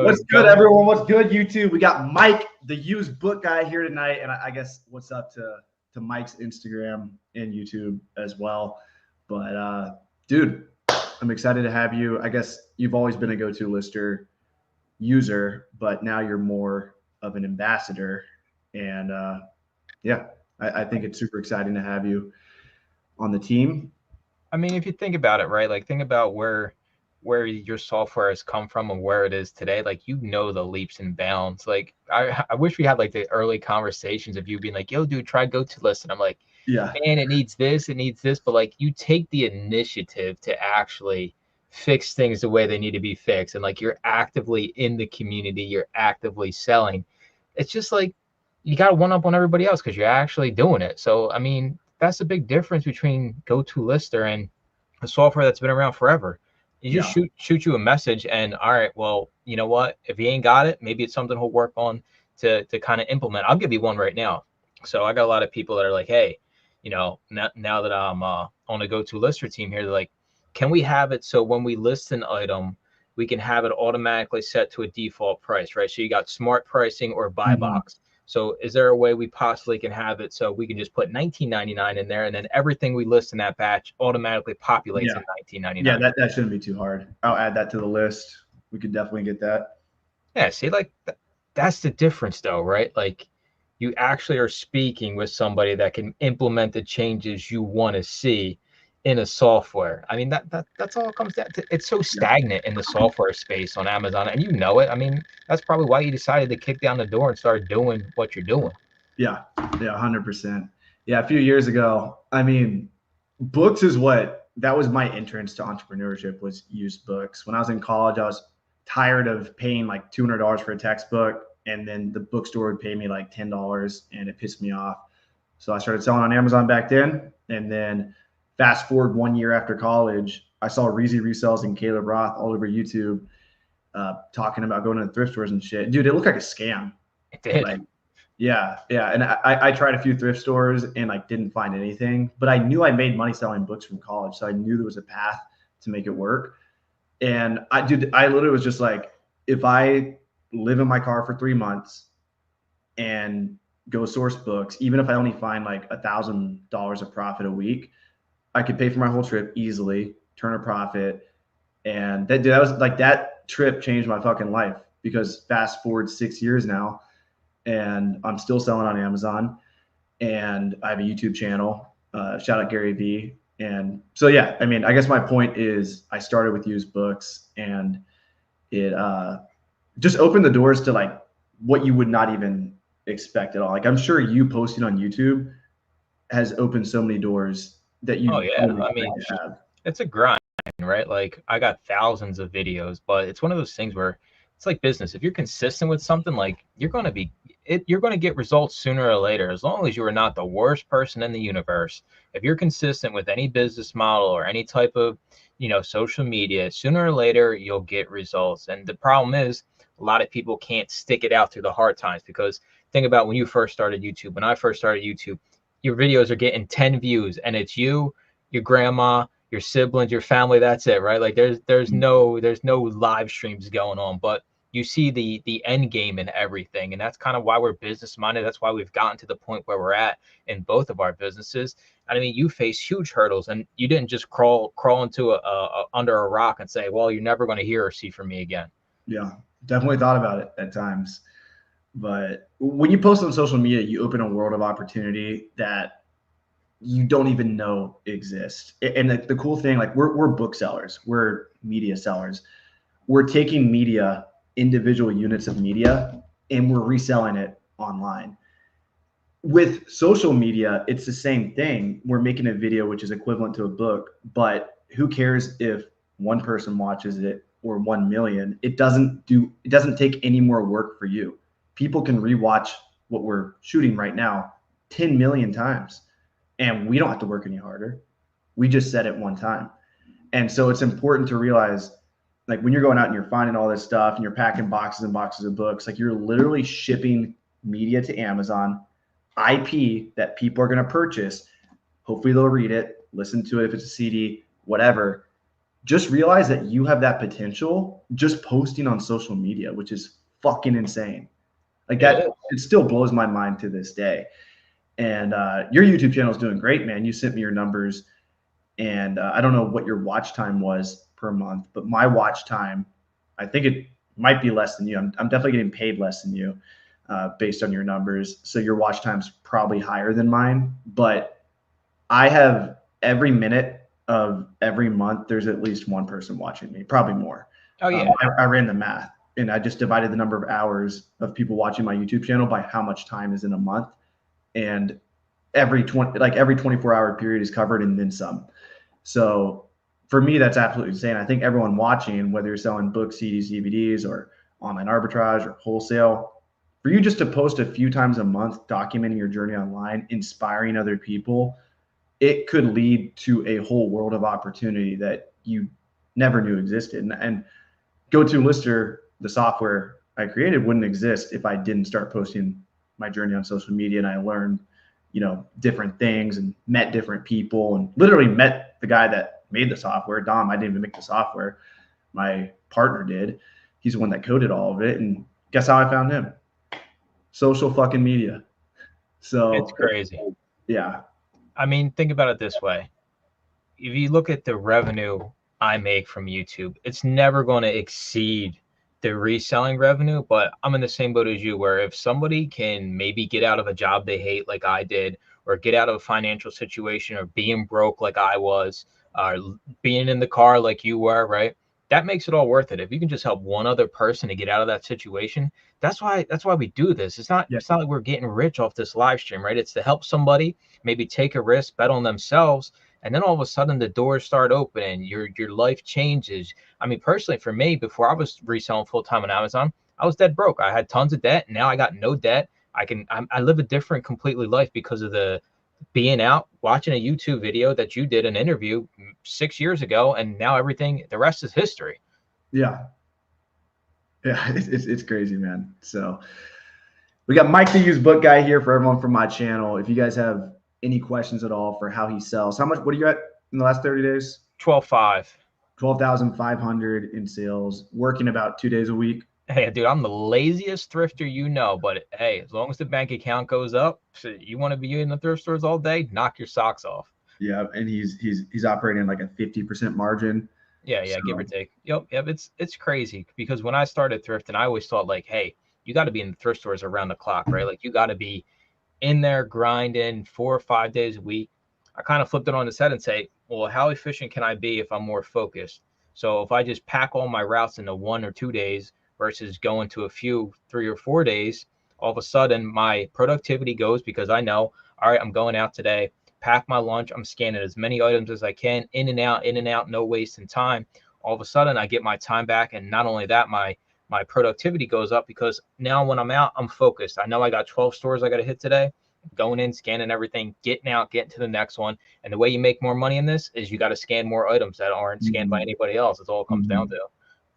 What's good, everyone? What's good, YouTube? We got Mike, the used book guy, here tonight, and I guess what's up to Mike's Instagram and YouTube as well. But dude, I'm excited to have you. I guess you've always been a Go2Lister user, but now you're more of an ambassador, and yeah, I think it's super exciting to have you on the team. I mean, if you think about it, right? Like, think about where your software has come from and where it is today. Like, the leaps and bounds. Like, I wish we had like the early conversations of you being like, "Yo, dude, try Go2List," and I'm like, Yeah, "Man, it needs this," but like, you take the initiative to actually fix things the way they need to be fixed, and like, you're actively in the community, you're actively selling. It's just like you got one up on everybody else because you're actually doing it. So, I mean, that's a big difference between Go2Lister and a software that's been around forever. You just yeah, shoot you a message, and all right, well, you know what? If he ain't got it, maybe it's something he'll work on to kind of implement. I'll give you one right now. So I got a lot of people that are like, hey, now that I'm on a Go2Lister team here, they're like, can we have it so when we list an item, we can have it automatically set to a default price, right? So you got smart pricing or buy Mhm. box. So is there a way we possibly can have it so we can just put 19.99 in there, and then everything we list in that batch automatically populates Yeah, in yeah. 19.99? That shouldn't be too hard. I'll add that to the list. We could definitely get that. Yeah, see, like that's the difference, though, right? Like, you actually are speaking with somebody that can implement the changes you want to see in a software. I mean, that's all it comes down to. It's so Yeah. stagnant in the software space on Amazon, and you know it. I mean, that's probably why you decided to kick down the door and start doing what you're doing. Yeah, yeah, 100%. Yeah, a few years ago, I mean, books is what that was my entrance to entrepreneurship was used books. When I was in college, I was tired of paying like $200 for a textbook, and then the bookstore would pay me like $10, and it pissed me off. So I started selling on Amazon back then, and then fast forward 1 year after college, I saw Reezy Resells and Caleb Roth all over YouTube talking about going to the thrift stores and shit. Dude, it looked like a scam. It did. Like, yeah, yeah. And I tried a few thrift stores and like didn't find anything, but I knew I made money selling books from college. So I knew there was a path to make it work. And I literally was just like, if I live in my car for 3 months and go source books, even if I only find like $1,000 of profit a week, I could pay for my whole trip easily, turn a profit. And that was like, that trip changed my fucking life because fast forward 6 years now, and I'm still selling on Amazon, and I have a YouTube channel. Shout out Gary V. And so, yeah, I mean, I guess my point is I started with used books, and it just opened the doors to like what you would not even expect at all. Like, I'm sure you posting on YouTube has opened so many doors that Oh you yeah. didn't I expect mean, to have. it's a grind, right? Like, I got thousands of videos, but it's one of those things where it's like business. If you're consistent with something, like, you're going to get results sooner or later, as long as you are not the worst person in the universe. If you're consistent with any business model or any type of, social media, sooner or later you'll get results. And the problem is, a lot of people can't stick it out through the hard times, because think about when you first started YouTube. When I first started YouTube, your videos are getting 10 views, and it's you, your grandma, your siblings, your family. That's it, right? Like, there's no live streams going on, but you see the end game in everything. And that's kind of why we're business minded. That's why we've gotten to the point where we're at in both of our businesses. And I mean, you face huge hurdles, and you didn't just crawl into under a rock and say, well, you're never going to hear or see from me again. Yeah, definitely thought about it at times. But when you post on social media, you open a world of opportunity that you don't even know exist. And the cool thing, like we're booksellers, we're media sellers. We're taking media, individual units of media, and we're reselling it online. With social media, it's the same thing. We're making a video which is equivalent to a book, but who cares if one person watches it or 1 million? It doesn't take any more work for you. People can rewatch what we're shooting right now 10 million times, and we don't have to work any harder. We just said it one time. And so it's important to realize, like, when you're going out and you're finding all this stuff and you're packing boxes and boxes of books, like, you're literally shipping media to Amazon, IP that people are going to purchase. Hopefully they'll read it, listen to it if it's a CD, whatever. just realize that you have that potential just posting on social media, which is fucking insane. Like It is. that, it still blows my mind to this day. And your YouTube channel is doing great, man. You sent me your numbers, and I don't know what your watch time was per month, but my watch time, I think it might be less than you. I'm definitely getting paid less than you based on your numbers. So your watch time's probably higher than mine, but I have every minute of every month, there's at least one person watching me, probably more. Oh yeah. I ran the math and I just divided the number of hours of people watching my YouTube channel by how much time is in a month. And every 24-hour period is covered and then some. So for me, that's absolutely insane. I think everyone watching, whether you're selling books, CDs, DVDs, or online arbitrage or wholesale, for you just to post a few times a month, documenting your journey online, inspiring other people, it could lead to a whole world of opportunity that you never knew existed. And Go2Lister, the software I created, wouldn't exist if I didn't start posting my journey on social media and I learned, different things and met different people and literally met the guy that made the software, Dom. I didn't even make the software. My partner did. He's the one that coded all of it. And guess how I found him? Social fucking media. It's So crazy. yeah. I mean, think about it this way. If you look at the revenue I make from YouTube, it's never going to exceed the reselling revenue. But I'm in the same boat as you, where if somebody can maybe get out of a job they hate, like I did, or get out of a financial situation, or being broke like I was, or being in the car like you were, right? That makes it all worth it. If you can just help one other person to get out of that situation, that's why we do this. It's not Yeah. it's not like we're getting rich off this live stream, right? It's to help somebody maybe take a risk, bet on themselves, and then all of a sudden the doors start opening, your life changes. I mean, personally for me, before I was reselling full-time on Amazon, I was dead broke. I had tons of debt. Now I got no debt. I live a different completely life because of the being out watching a YouTube video that you did an interview 6 years ago, and now everything, the rest is history. Yeah. Yeah. It's crazy, man. So we got Mike the Used Book Guy here for everyone from my channel. If you guys have any questions at all for how he sells, what are you at in the last 30 days? 12.5. 12,500 in sales, working about 2 days a week. Hey, dude, I'm the laziest thrifter you know, but hey, as long as the bank account goes up, you want to be in the thrift stores all day, knock your socks off. Yeah, and he's operating like a 50% margin. Yeah, So give or take. Yep. It's crazy because when I started thrifting, I always thought like, hey, you got to be in the thrift stores around the clock, right? Like you got to be in there grinding 4 or 5 days a week. I kind of flipped it on its head and say, well, how efficient can I be if I'm more focused? So if I just pack all my routes into 1 or 2 days versus going to a few 3 or 4 days, all of a sudden my productivity goes because I know, all right, I'm going out today, pack my lunch, I'm scanning as many items as I can, in and out, no wasting time. All of a sudden I get my time back. And not only that, my productivity goes up because now when I'm out, I'm focused. I know I got 12 stores I got to hit today, going in, scanning everything, getting out, getting to the next one. And the way you make more money in this is you got to scan more items that aren't scanned by anybody else. That's all it comes down to.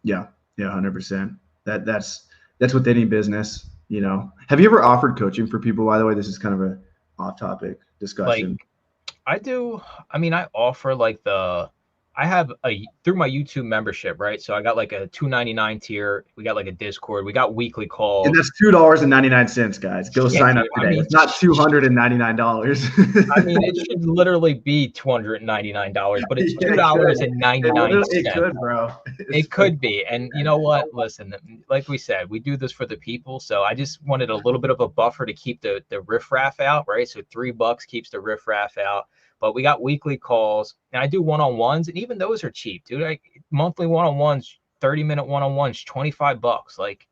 Yeah, 100%. That's with any business. Have you ever offered coaching for people? By the way, this is kind of a off-topic Like discussion. I do. I mean, I offer like I have through my YouTube membership, right? So I got like a $2.99 tier. We got like a Discord. We got weekly And calls. that's $2.99, guys. Go Yeah, sign up dude. today. I mean, It's not $299. I mean, it should literally be $299, but it's It $2.99. could, bro. It could be. And you know what? Listen, like we said, we do this for the people. So I just wanted a little bit of a buffer to keep the riffraff out, right? So $3 keeps the riffraff out. But we got weekly calls, and I do one-on-ones, and even those are cheap, dude. Like monthly one-on-ones, 30-minute one-on-ones, $25. Like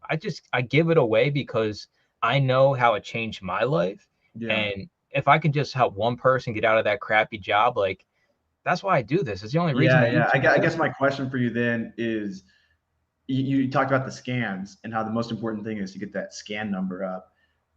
I give it away because I know how it changed my life. Yeah. And if I can just help one person get out of that crappy job, like that's why I do this. It's the only reason. Yeah. I guess my question for you then is, you talked about the scans and how the most important thing is to get that scan number up.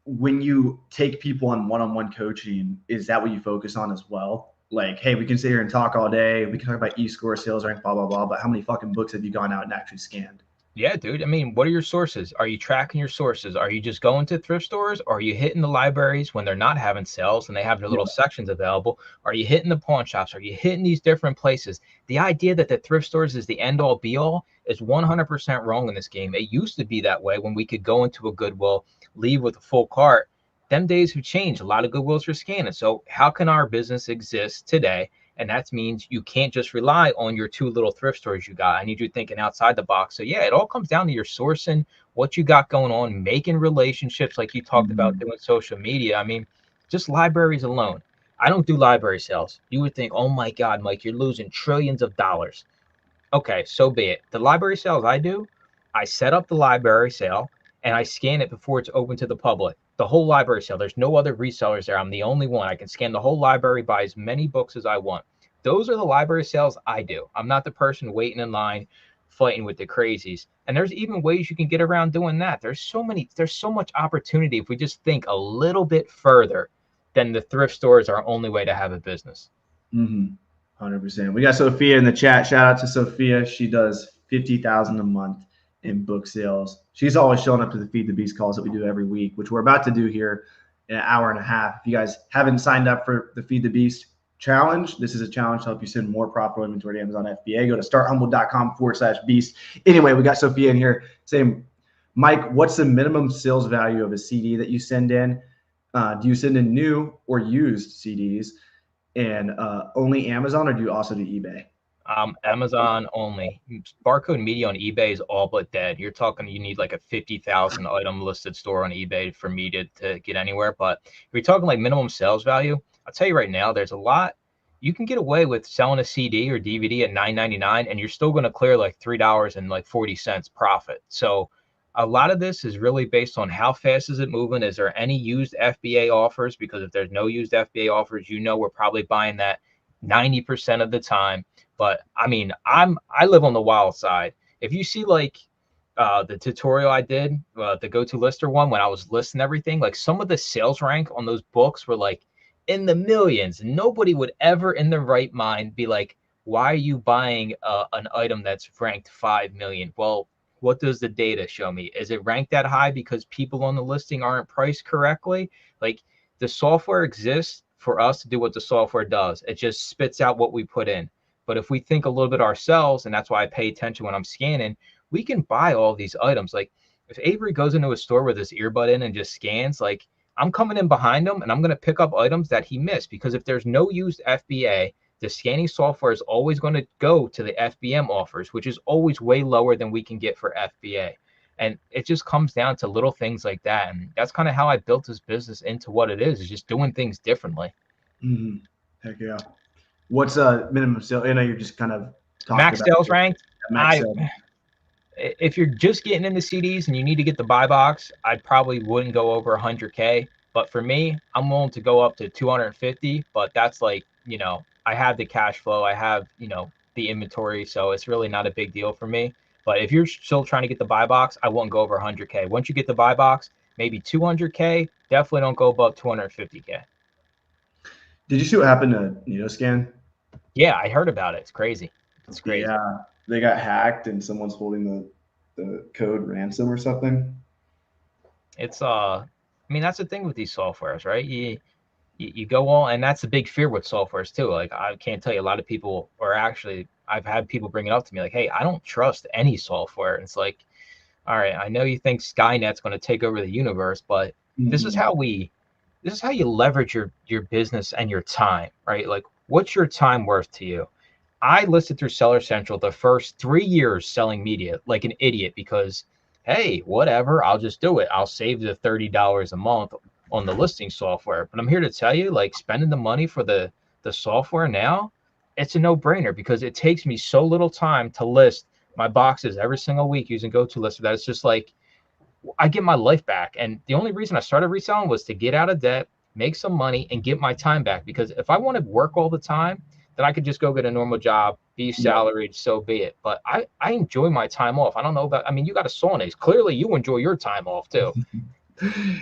When you take people on one-on-one coaching, is that what you focus on as well? Like, hey, we can sit here and talk all day. We can talk about e-score, sales rank, blah, blah, blah. But how many fucking books have you gone out and actually scanned? Yeah, dude. I mean, what are your sources? Are you tracking your sources? Are you just going to thrift stores? Or are you hitting the libraries when they're not having sales and they have their Yeah. little sections available? Are you hitting the pawn shops? Are you hitting these different places? The idea that the thrift stores is the end all be all is 100% wrong in this game. It used to be that way when we could go into a Goodwill, leave with a full cart. Them days have changed. A lot of Goodwills are scanning. So how can our business exist today? And that means you can't just rely on your two little thrift stores you got. I need you thinking outside the box. So yeah, it all comes down to your sourcing, what you got going on, making relationships like you talked about Mhm. doing social media. I mean, just libraries alone. I don't do library sales. You would think, oh my God, Mike, you're losing trillions of dollars. Okay, so be it. The library sales I do, I set up the library sale and I scan it before it's open to the public. The whole library sale. There's no other resellers there. I'm the only one. I can scan the whole library, buy as many books as I want. Those are the library sales I do. I'm not the person waiting in line fighting with the crazies. And there's even ways you can get around doing that. There's so much opportunity if we just think a little bit further than the thrift store is our only way to have a business. 100%. We got Sophia in the chat. Shout out to Sophia. She does 50,000 a month in book sales. She's always showing up to the Feed the Beast calls that we do every week, which we're about to do here in an hour and a half. If you guys haven't signed up for the Feed the Beast challenge, this is a challenge to help you send more profitable inventory to Amazon FBA. Go to starthumble.com/beast. Anyway, we got Sophia in here saying, Mike, what's the minimum sales value of a CD that you send in? Do you send in new or used CDs? And only Amazon, or do you also do eBay? Amazon only. Barcode Media on eBay is all but dead. You're talking you need like a 50,000 item listed store on eBay for me to get anywhere. But if you're talking like minimum sales value, I'll tell you right now, there's a lot. You can get away with selling a CD or DVD at $9.99 and you're still going to clear like $3.40 profit. So a lot of this is really based on how fast is it moving? Is there any used FBA offers? Because if there's no used FBA offers, we're probably buying that 90% of the time. But I mean, I live on the wild side. If you see like the tutorial I did, the Go2Lister one, when I was listing everything, like some of the sales rank on those books were like in the millions. Nobody would ever in their right mind be like, why are you buying an item that's ranked 5 million? Well, what does the data show me? Is it ranked that high because people on the listing aren't priced correctly? Like the software exists for us to do what the software does. It just spits out what we put in. But if we think a little bit ourselves, and that's why I pay attention when I'm scanning, we can buy all these items. Like if Avery goes into a store with his earbud in and just scans, like I'm coming in behind him and I'm going to pick up items that he missed, because if there's no used FBA, the scanning software is always going to go to the FBM offers, which is always way lower than we can get for FBA. And it just comes down to little things like that. And that's kind of how I built this business into what it is just doing things differently. Mm-hmm. Heck yeah. What's minimum sale? I know you're just kind of talking Max about sales ranked. max sale. If you're just getting into CDs and you need to get the buy box, I probably wouldn't go over 100K. But for me, I'm willing to go up to 250. But that's like, I have the cash flow, I have, the inventory. So it's really not a big deal for me. But if you're still trying to get the buy box, I won't go over 100K. Once you get the buy box, maybe 200K, definitely don't go above 250K. Did you see what happened to Neoscan? Yeah, I heard about it. It's crazy. It's crazy. Yeah, they got hacked and someone's holding the code ransom or something. It's I mean, that's the thing with these softwares, right? You go on, and that's a big fear with softwares too. Like I can't tell you, a lot of people, or actually I've had people bring it up to me like, hey, I don't trust any software. And it's like, all right, I know you think Skynet's going to take over the universe, but this is Mm-hmm. how you leverage your business and your time, right? Like what's your time worth to you? I listed through Seller Central the first 3 years selling media like an idiot because, hey, whatever, I'll just do it. I'll save the $30 a month on the listing software. But I'm here to tell you, like spending the money for the software now, it's a no-brainer because it takes me so little time to list my boxes every single week using Go2Lister that it's just like I get my life back. And the only reason I started reselling was to get out of debt, make some money, and get my time back. Because if I want to work all the time, then I could just go get a normal job, be Yep. salaried, so be it. But I enjoy my time off. I don't know about, I mean, you got a Sonays. Clearly you enjoy your time off too.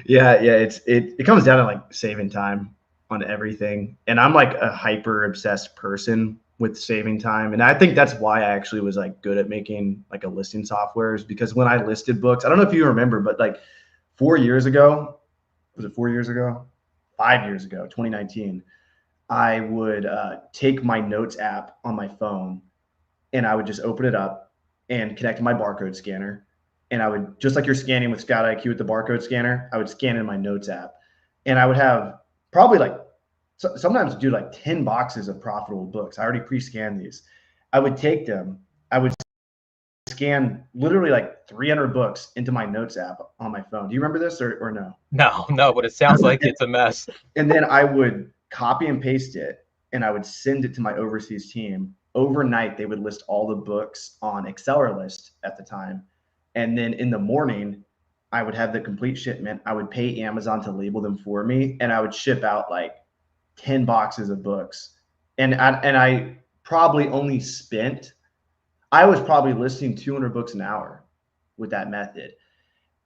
Yeah. It comes down to like saving time on everything. And I'm like a hyper obsessed person with saving time. And I think that's why I actually was like good at making like a listing software, is because when I listed books, I don't know if you remember, but like 4 years ago, was it 4 years ago? 5 years ago, 2019, I would take my notes app on my phone and I would just open it up and connect to my barcode scanner. And I would, just like you're scanning with Scout IQ with the barcode scanner, I would scan in my notes app. And I would have probably like, sometimes do like 10 boxes of profitable books. I already pre-scanned these. I would take them, I would scan literally like 300 books into my notes app on my phone. Do you remember this or no? No, but it sounds like it's a mess. And then I would copy and paste it and I would send it to my overseas team. Overnight, they would list all the books on BOOKSELLERS at the time. And then in the morning, I would have the complete shipment. I would pay Amazon to label them for me, and I would ship out like 10 boxes of books. And I probably only spent, I was probably listing 200 books an hour with that method.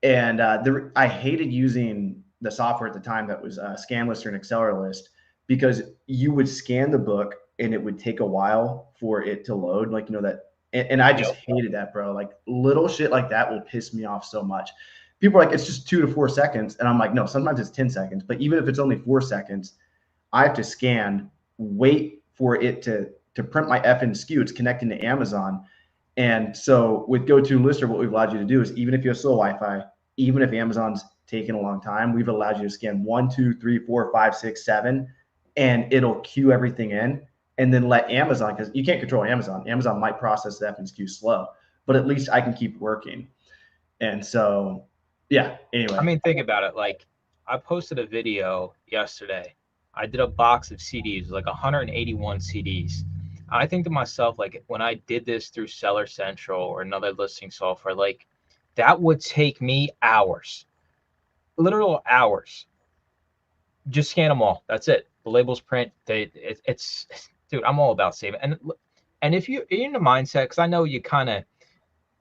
And I hated using the software at the time that was ScanLister and AcceleraList, because you would scan the book and it would take a while for it to load. Like, you know, that, and I just hated that, bro. Like little shit like that will piss me off so much. People are like, it's just 2 to 4 seconds. And I'm like, no, sometimes it's 10 seconds. But even if it's only 4 seconds, I have to scan, wait for it to print my effing SKU. It's connecting to Amazon. And so with Go2Lister, what we've allowed you to do is, even if you have slow Wi-Fi, even if Amazon's taking a long time, we've allowed you to scan 1, 2, 3, 4, 5, 6, 7, and it'll queue everything in, and then let Amazon, because you can't control Amazon. Amazon might process the effing SKU slow, but at least I can keep working. And so, yeah, anyway. I mean, think about it. Like, I posted a video yesterday. I did a box of CDs, like 181 CDs. I think to myself, like, when I did this through Seller Central or another listing software, like, that would take me hours, literal hours. Just scan them all. That's it. The labels print. It's dude. I'm all about saving. And if you're in the mindset, because I know you kind of,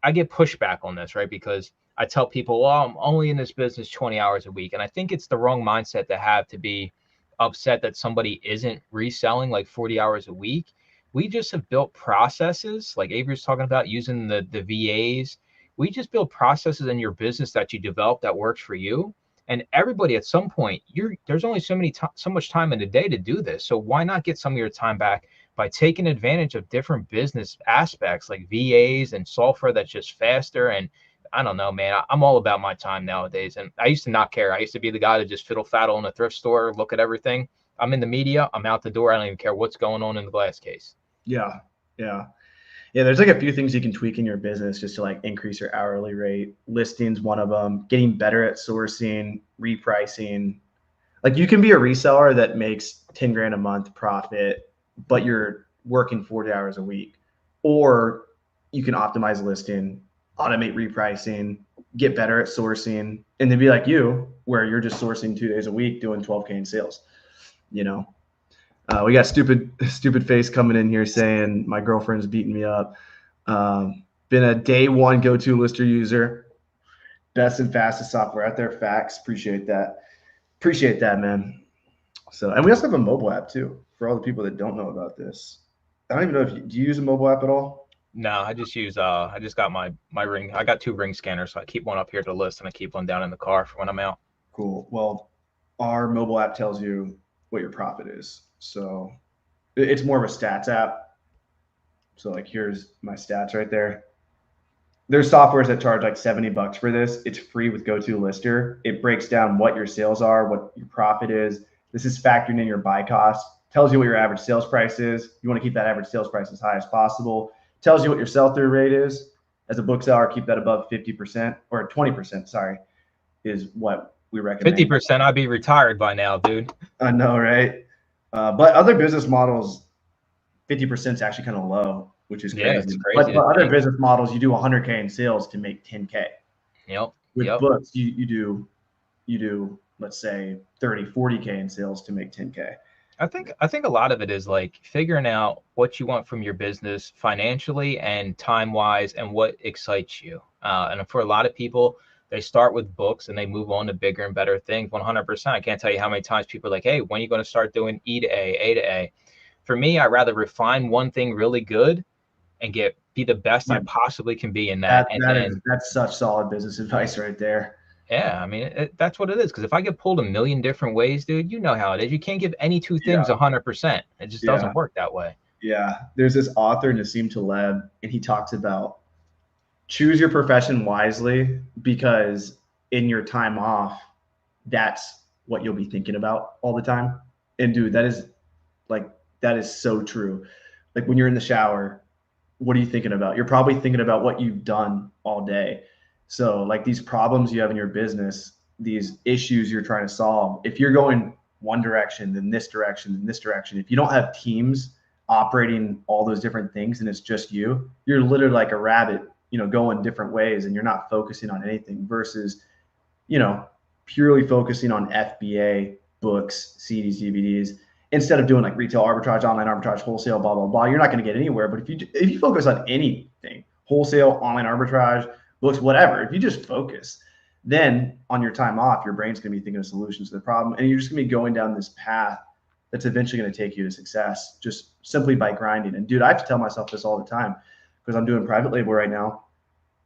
I get pushback on this, right? Because I tell people, well, I'm only in this business 20 hours a week. And I think it's the wrong mindset to have, to be upset that somebody isn't reselling like 40 hours a week. We just have built processes, like Avery's talking about, using the VAs. We just build processes in your business that you develop that works for you. And everybody at some point, there's only so much time in a day to do this. So why not get some of your time back by taking advantage of different business aspects like VAs and software that's just faster? And I don't know, man, I'm all about my time nowadays. And I used to not care. I used to be the guy that just fiddle faddle in a thrift store, look at everything. I'm in the media. I'm out the door. I don't even care what's going on in the glass case. Yeah. There's like a few things you can tweak in your business just to like increase your hourly rate. Listings, one of them. Getting better at sourcing, repricing. Like, you can be a reseller that makes 10 grand a month profit, but you're working 40 hours a week. Or you can optimize listing, automate repricing, get better at sourcing, and then be like you, where you're just sourcing 2 days a week doing 12K in sales. You know, we got stupid face coming in here saying my girlfriend's beating me up. Been a day one Go2Lister user. Best and fastest software out there. Facts. Appreciate that, man. So, and we also have a mobile app too, for all the people that don't know about this. I don't even know do you use a mobile app at all? No, I just use I just got my ring. I got 2 ring scanners, so I keep one up here to list and I keep one down in the car for when I'm out. Cool. Well, our mobile app tells you what your profit is. So it's more of a stats app. So like, here's my stats right there. There's softwares that charge like $70 for this. It's free with Go2Lister. It breaks down what your sales are, what your profit is. This is factoring in your buy cost. Tells you what your average sales price is. You want to keep that average sales price as high as possible. Tells you what your sell-through rate is. As a bookseller, keep that above 50% or 20%, sorry, is what we recommend. 50%, I'd be retired by now, dude. I know, right? But other business models, 50% is actually kind of low, which is crazy. Yeah, it's crazy. But other business models, you do 100K in sales to make 10K. Yep. With books, you do, let's say 30, 40K in sales to make 10K. I think a lot of it is like figuring out what you want from your business financially and time wise, and what excites you. And for a lot of people, they start with books and they move on to bigger and better things. 100%. I can't tell you how many times people are like, hey, when are you going to start doing E to A, A to A? For me, I'd rather refine one thing really good and be the best I Yeah, possibly can be in that. And then, that's such solid business advice right there. yeah, I mean, that's what it is. Because if I get pulled a million different ways, dude, you know how it is. You can't give any two things Yeah, 100%. It just yeah, doesn't work that way. yeah. There's this author, Nassim Taleb, and he talks about choose your profession wisely because in your time off, that's what you'll be thinking about all the time. And dude, like that is so true. Like when you're in the shower, what are you thinking about? You're probably thinking about what you've done all day. So like these problems you have in your business, these issues you're trying to solve, if you're going one direction, then this direction, then this direction, if you don't have teams operating all those different things and it's just you're literally like a rabbit, going different ways and you're not focusing on anything versus, you know, purely focusing on FBA, books, CDs, DVDs, instead of doing like retail arbitrage, online arbitrage, wholesale, blah, blah, blah. You're not going to get anywhere. But if you focus on anything, wholesale, online arbitrage, books, whatever, if you just focus, then on your time off, your brain's going to be thinking of solutions to the problem. And you're just going to be going down this path that's eventually going to take you to success just simply by grinding. And dude, I have to tell myself this all the time because I'm doing private label right now,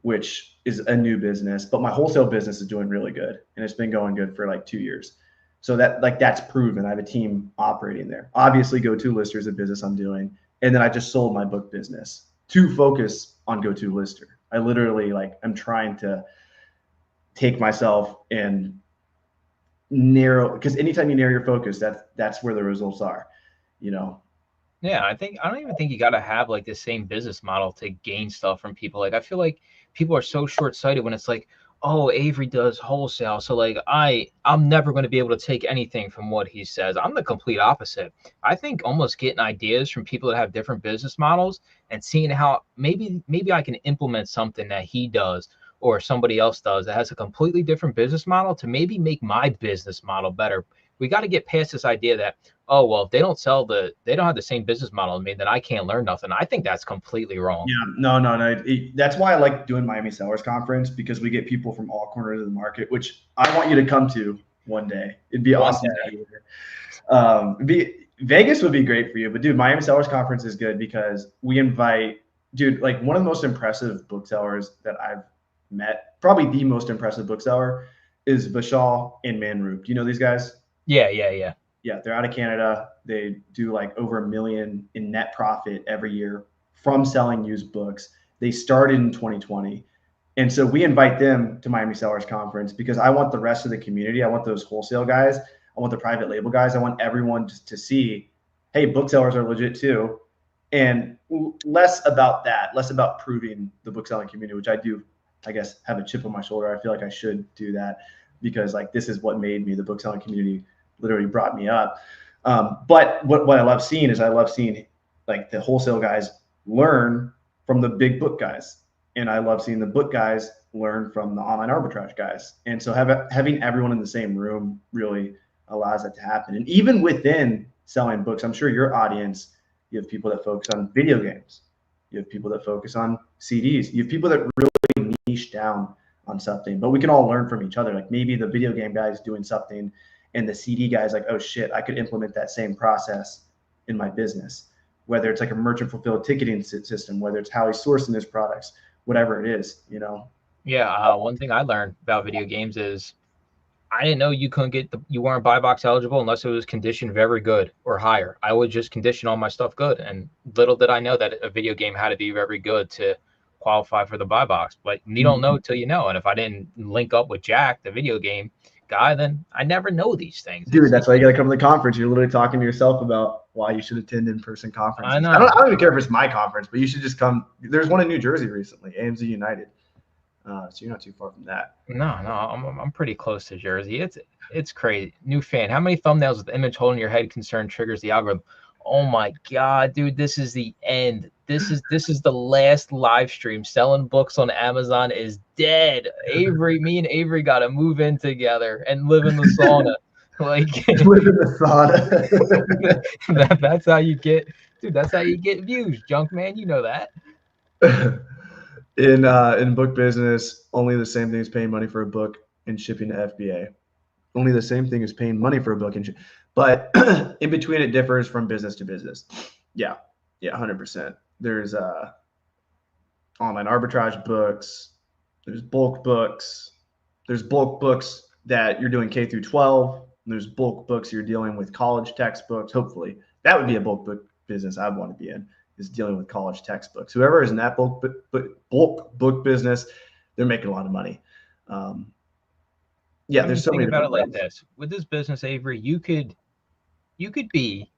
which is a new business, but my wholesale business is doing really good and it's been going good for like 2 years. So that's proven. I have a team operating there. Obviously, Go2Lister is a business I'm doing. And then I just sold my book business to focus on Go2Lister. I literally I'm trying to take myself and narrow, because anytime you narrow your focus, that's where the results are, you know. Yeah, I don't even think you got to have like the same business model to gain stuff from people. Like I feel like people are so short-sighted when it's like, oh, Avery does wholesale, so like I'm never going to be able to take anything from what he says. I'm the complete opposite. I think almost getting ideas from people that have different business models and seeing how maybe I can implement something that he does or somebody else does that has a completely different business model to maybe make my business model better. We got to get past this idea that, oh, well, if they don't have the same business model as me, then I can't learn nothing. I think that's completely wrong. Yeah, no. That's why I like doing Miami Sellers Conference, because we get people from all corners of the market, which I want you to come to one day. It'd be One awesome to day. have you here. Vegas would be great for you, but dude, Miami Sellers Conference is good because we invite, dude, like one of the most impressive booksellers that I've met, probably the most impressive bookseller, is Vishal and Manroop. Do you know these guys? Yeah, yeah, yeah. Yeah, they're out of Canada. They do like over $1 million in net profit every year from selling used books. They started in 2020. And so we invite them to Miami Sellers Conference because I want the rest of the community. I want those wholesale guys. I want the private label guys. I want everyone to see, hey, booksellers are legit too. And less about that, less about proving the bookselling community, which I do, I guess, have a chip on my shoulder. I feel like I should do that because like this is what made me. The bookselling community literally brought me up. But what I love seeing is I love seeing like the wholesale guys learn from the big book guys. And I love seeing the book guys learn from the online arbitrage guys. And so having everyone in the same room really allows that to happen. And even within selling books, I'm sure your audience, you have people that focus on video games. You have people that focus on CDs. You have people that really niche down on something, but we can all learn from each other. Like maybe the video game guy is doing something and the CD guy is like, oh shit, I could implement that same process in my business, whether it's like a merchant fulfilled ticketing system, whether it's how he's sourcing his products, whatever it is, you know? Yeah, one thing I learned about video games is I didn't know you weren't buy box eligible unless it was conditioned very good or higher. I would just condition all my stuff good, and little did I know that a video game had to be very good to qualify for the buy box. But you don't know till you know. And if I didn't link up with Jack, the video game guy, then I never know these things. Dude, that's why you got to come to the conference. You're literally talking to yourself about why you should attend in-person conferences. I know. I don't even care if it's my conference, but you should just come. There's one in New Jersey recently, AMZ United. So you're not too far from that. No, I'm pretty close to Jersey. It's crazy. New fan. How many thumbnails with the image holding your head concern triggers the algorithm? Oh my god, dude, this is the end. This is the last live stream. Selling books on Amazon is dead. Me and Avery gotta move in together and live in the sauna. Like live in the sauna. That's how you get, dude. That's how you get views, junk man. You know that. In book business, only the same thing as paying money for a book and shipping to FBA. Only the same thing as paying money for a book and But in between, it differs from business to business. Yeah, 100%. There's online arbitrage books. There's bulk books. There's bulk books that you're doing K through 12. There's bulk books you're dealing with college textbooks. Hopefully, that would be a bulk book business I'd want to be in, is dealing with college textbooks. Whoever is in that bulk book business, they're making a lot of money. Yeah, there's so many Think about it different like ways. this. With this business, Avery, you could be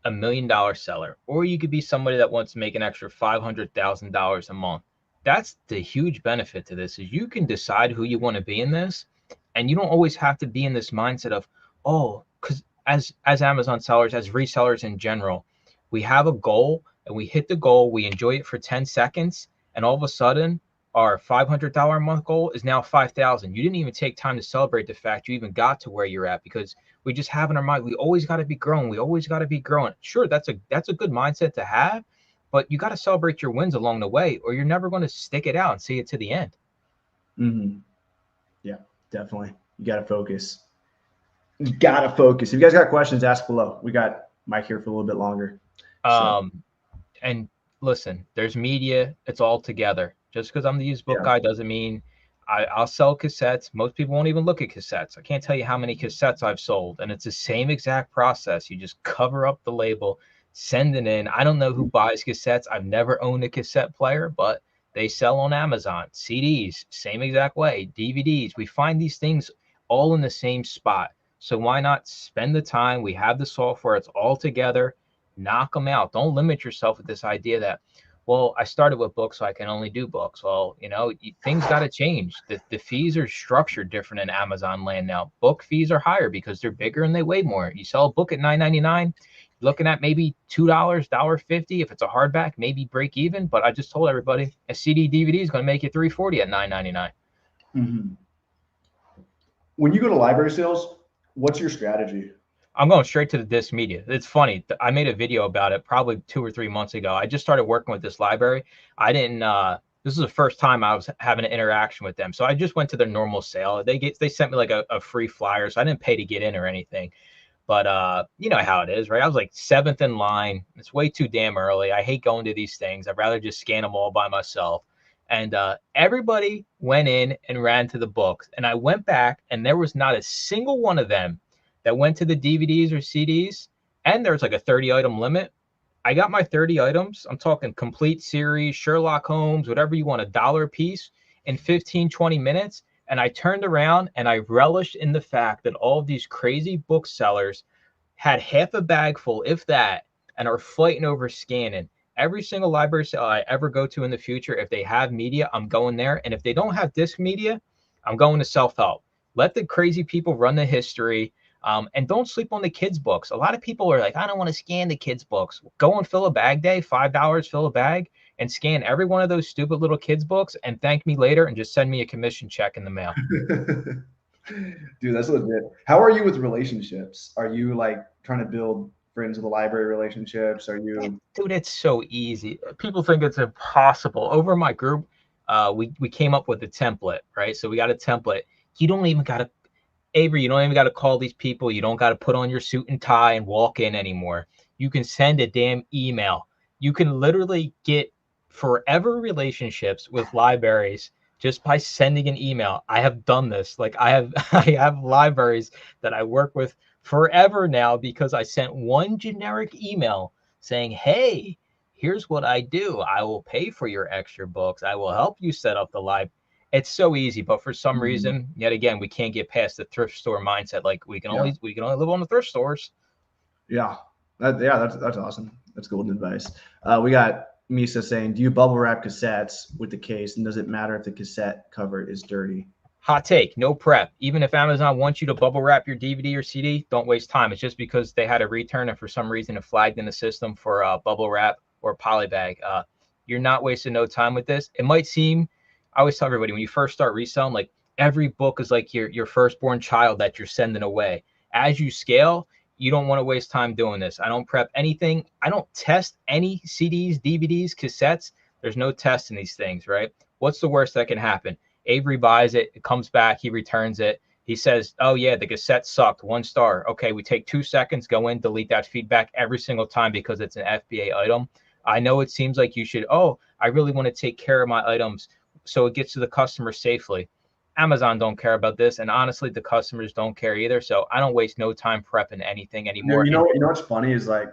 $1 million seller, or you could be somebody that wants to make an extra $500,000 a month. That's the huge benefit to this, is you can decide who you want to be in this, and you don't always have to be in this mindset of, oh, because as Amazon sellers, as resellers in general, we have a goal and we hit the goal, we enjoy it for 10 seconds, and all of a sudden our $500 a month goal is now 5,000. You didn't even take time to celebrate the fact you even got to where you're at, because we just have in our mind, we always got to be growing. We always got to be growing. Sure, that's a good mindset to have, but you got to celebrate your wins along the way, or you're never going to stick it out and see it to the end. Mm-hmm. Yeah, definitely. You got to focus. You got to focus. If you guys got questions, ask below. We got Mike here for a little bit longer. And listen, there's media. It's all together. Just because I'm the used book guy doesn't mean I'll sell cassettes. Most people won't even look at cassettes. I can't tell you how many cassettes I've sold, and it's the same exact process. You just cover up the label, send it in. I don't know who buys cassettes. I've never owned a cassette player, but they sell on Amazon. CDs, same exact way. DVDs. We find these things all in the same spot. So why not spend the time? We have the software. It's all together. Knock them out. Don't limit yourself with this idea that, well, I started with books, so I can only do books. Well, things got to change. The fees are structured different in Amazon land now. Book fees are higher because they're bigger and they weigh more. You sell a book at $9.99, looking at maybe $2, $1.50. If it's a hardback, maybe break even. But I just told everybody a CD DVD is going to make you $3.40 at $9.99. Mm-hmm. When you go to library sales, what's your strategy? I'm going straight to the disc media. It's funny. I made a video about it probably 2 or 3 months ago. I just started working with this library. I didn't, this is the first time I was having an interaction with them. So I just went to their normal sale. They sent me like a free flyer. So I didn't pay to get in or anything. But you know how it is, right? I was like 7th in line. It's way too damn early. I hate going to these things. I'd rather just scan them all by myself. And everybody went in and ran to the books. And I went back, and there was not a single one of them that went to the DVDs or CDs. And there's like a 30-item limit. I got my 30 items. I'm talking complete series, Sherlock Holmes, whatever you want, $1 a piece in 15, 20 minutes. And I turned around and I relished in the fact that all of these crazy booksellers had half a bag full, if that, and are fighting over scanning. Every single library sale I ever go to in the future, if they have media, I'm going there. And if they don't have disc media, I'm going to self-help. Let the crazy people run the history. And don't sleep on the kids' books. A lot of people are like, I don't want to scan the kids' books. Go and fill a bag day, $5, fill a bag, and scan every one of those stupid little kids' books and thank me later and just send me a commission check in the mail. Dude, that's legit. How are you with relationships? Are you like trying to build friends with the library relationships? Are you? Dude, it's so easy. People think it's impossible. Over my group, we came up with a template, right? So we got a template. You don't even got to, Avery, you don't even got to call these people. You don't got to put on your suit and tie and walk in anymore. You can send a damn email. You can literally get forever relationships with libraries just by sending an email. I have done this. Like I have libraries that I work with forever now because I sent one generic email saying, hey, here's what I do. I will pay for your extra books. I will help you set up the library. It's so easy, but for some reason, yet again, we can't get past the thrift store mindset. Like we can only live on the thrift stores. Yeah, that's awesome. That's golden advice. We got Misa saying, do you bubble wrap cassettes with the case, and does it matter if the cassette cover is dirty? Hot take, no prep. Even if Amazon wants you to bubble wrap your DVD or CD, don't waste time. It's just because they had a return and for some reason it flagged in the system for bubble wrap or polybag. You're not wasting no time with this. It might seem, I always tell everybody, when you first start reselling, like every book is like your firstborn child that you're sending away. As you scale, you don't want to waste time doing this. I don't prep anything. I don't test any CDs, DVDs, cassettes. There's no test in these things, right? What's the worst that can happen? Avery buys it. It comes back. He returns it. He says, oh yeah, the cassette sucked, 1 star. Okay, we take 2 seconds, go in, delete that feedback every single time because it's an FBA item. I know it seems like you should, oh, I really want to take care of my items so it gets to the customer safely. Amazon don't care about this, and honestly, the customers don't care either. So I don't waste no time prepping anything anymore. You know what's funny is like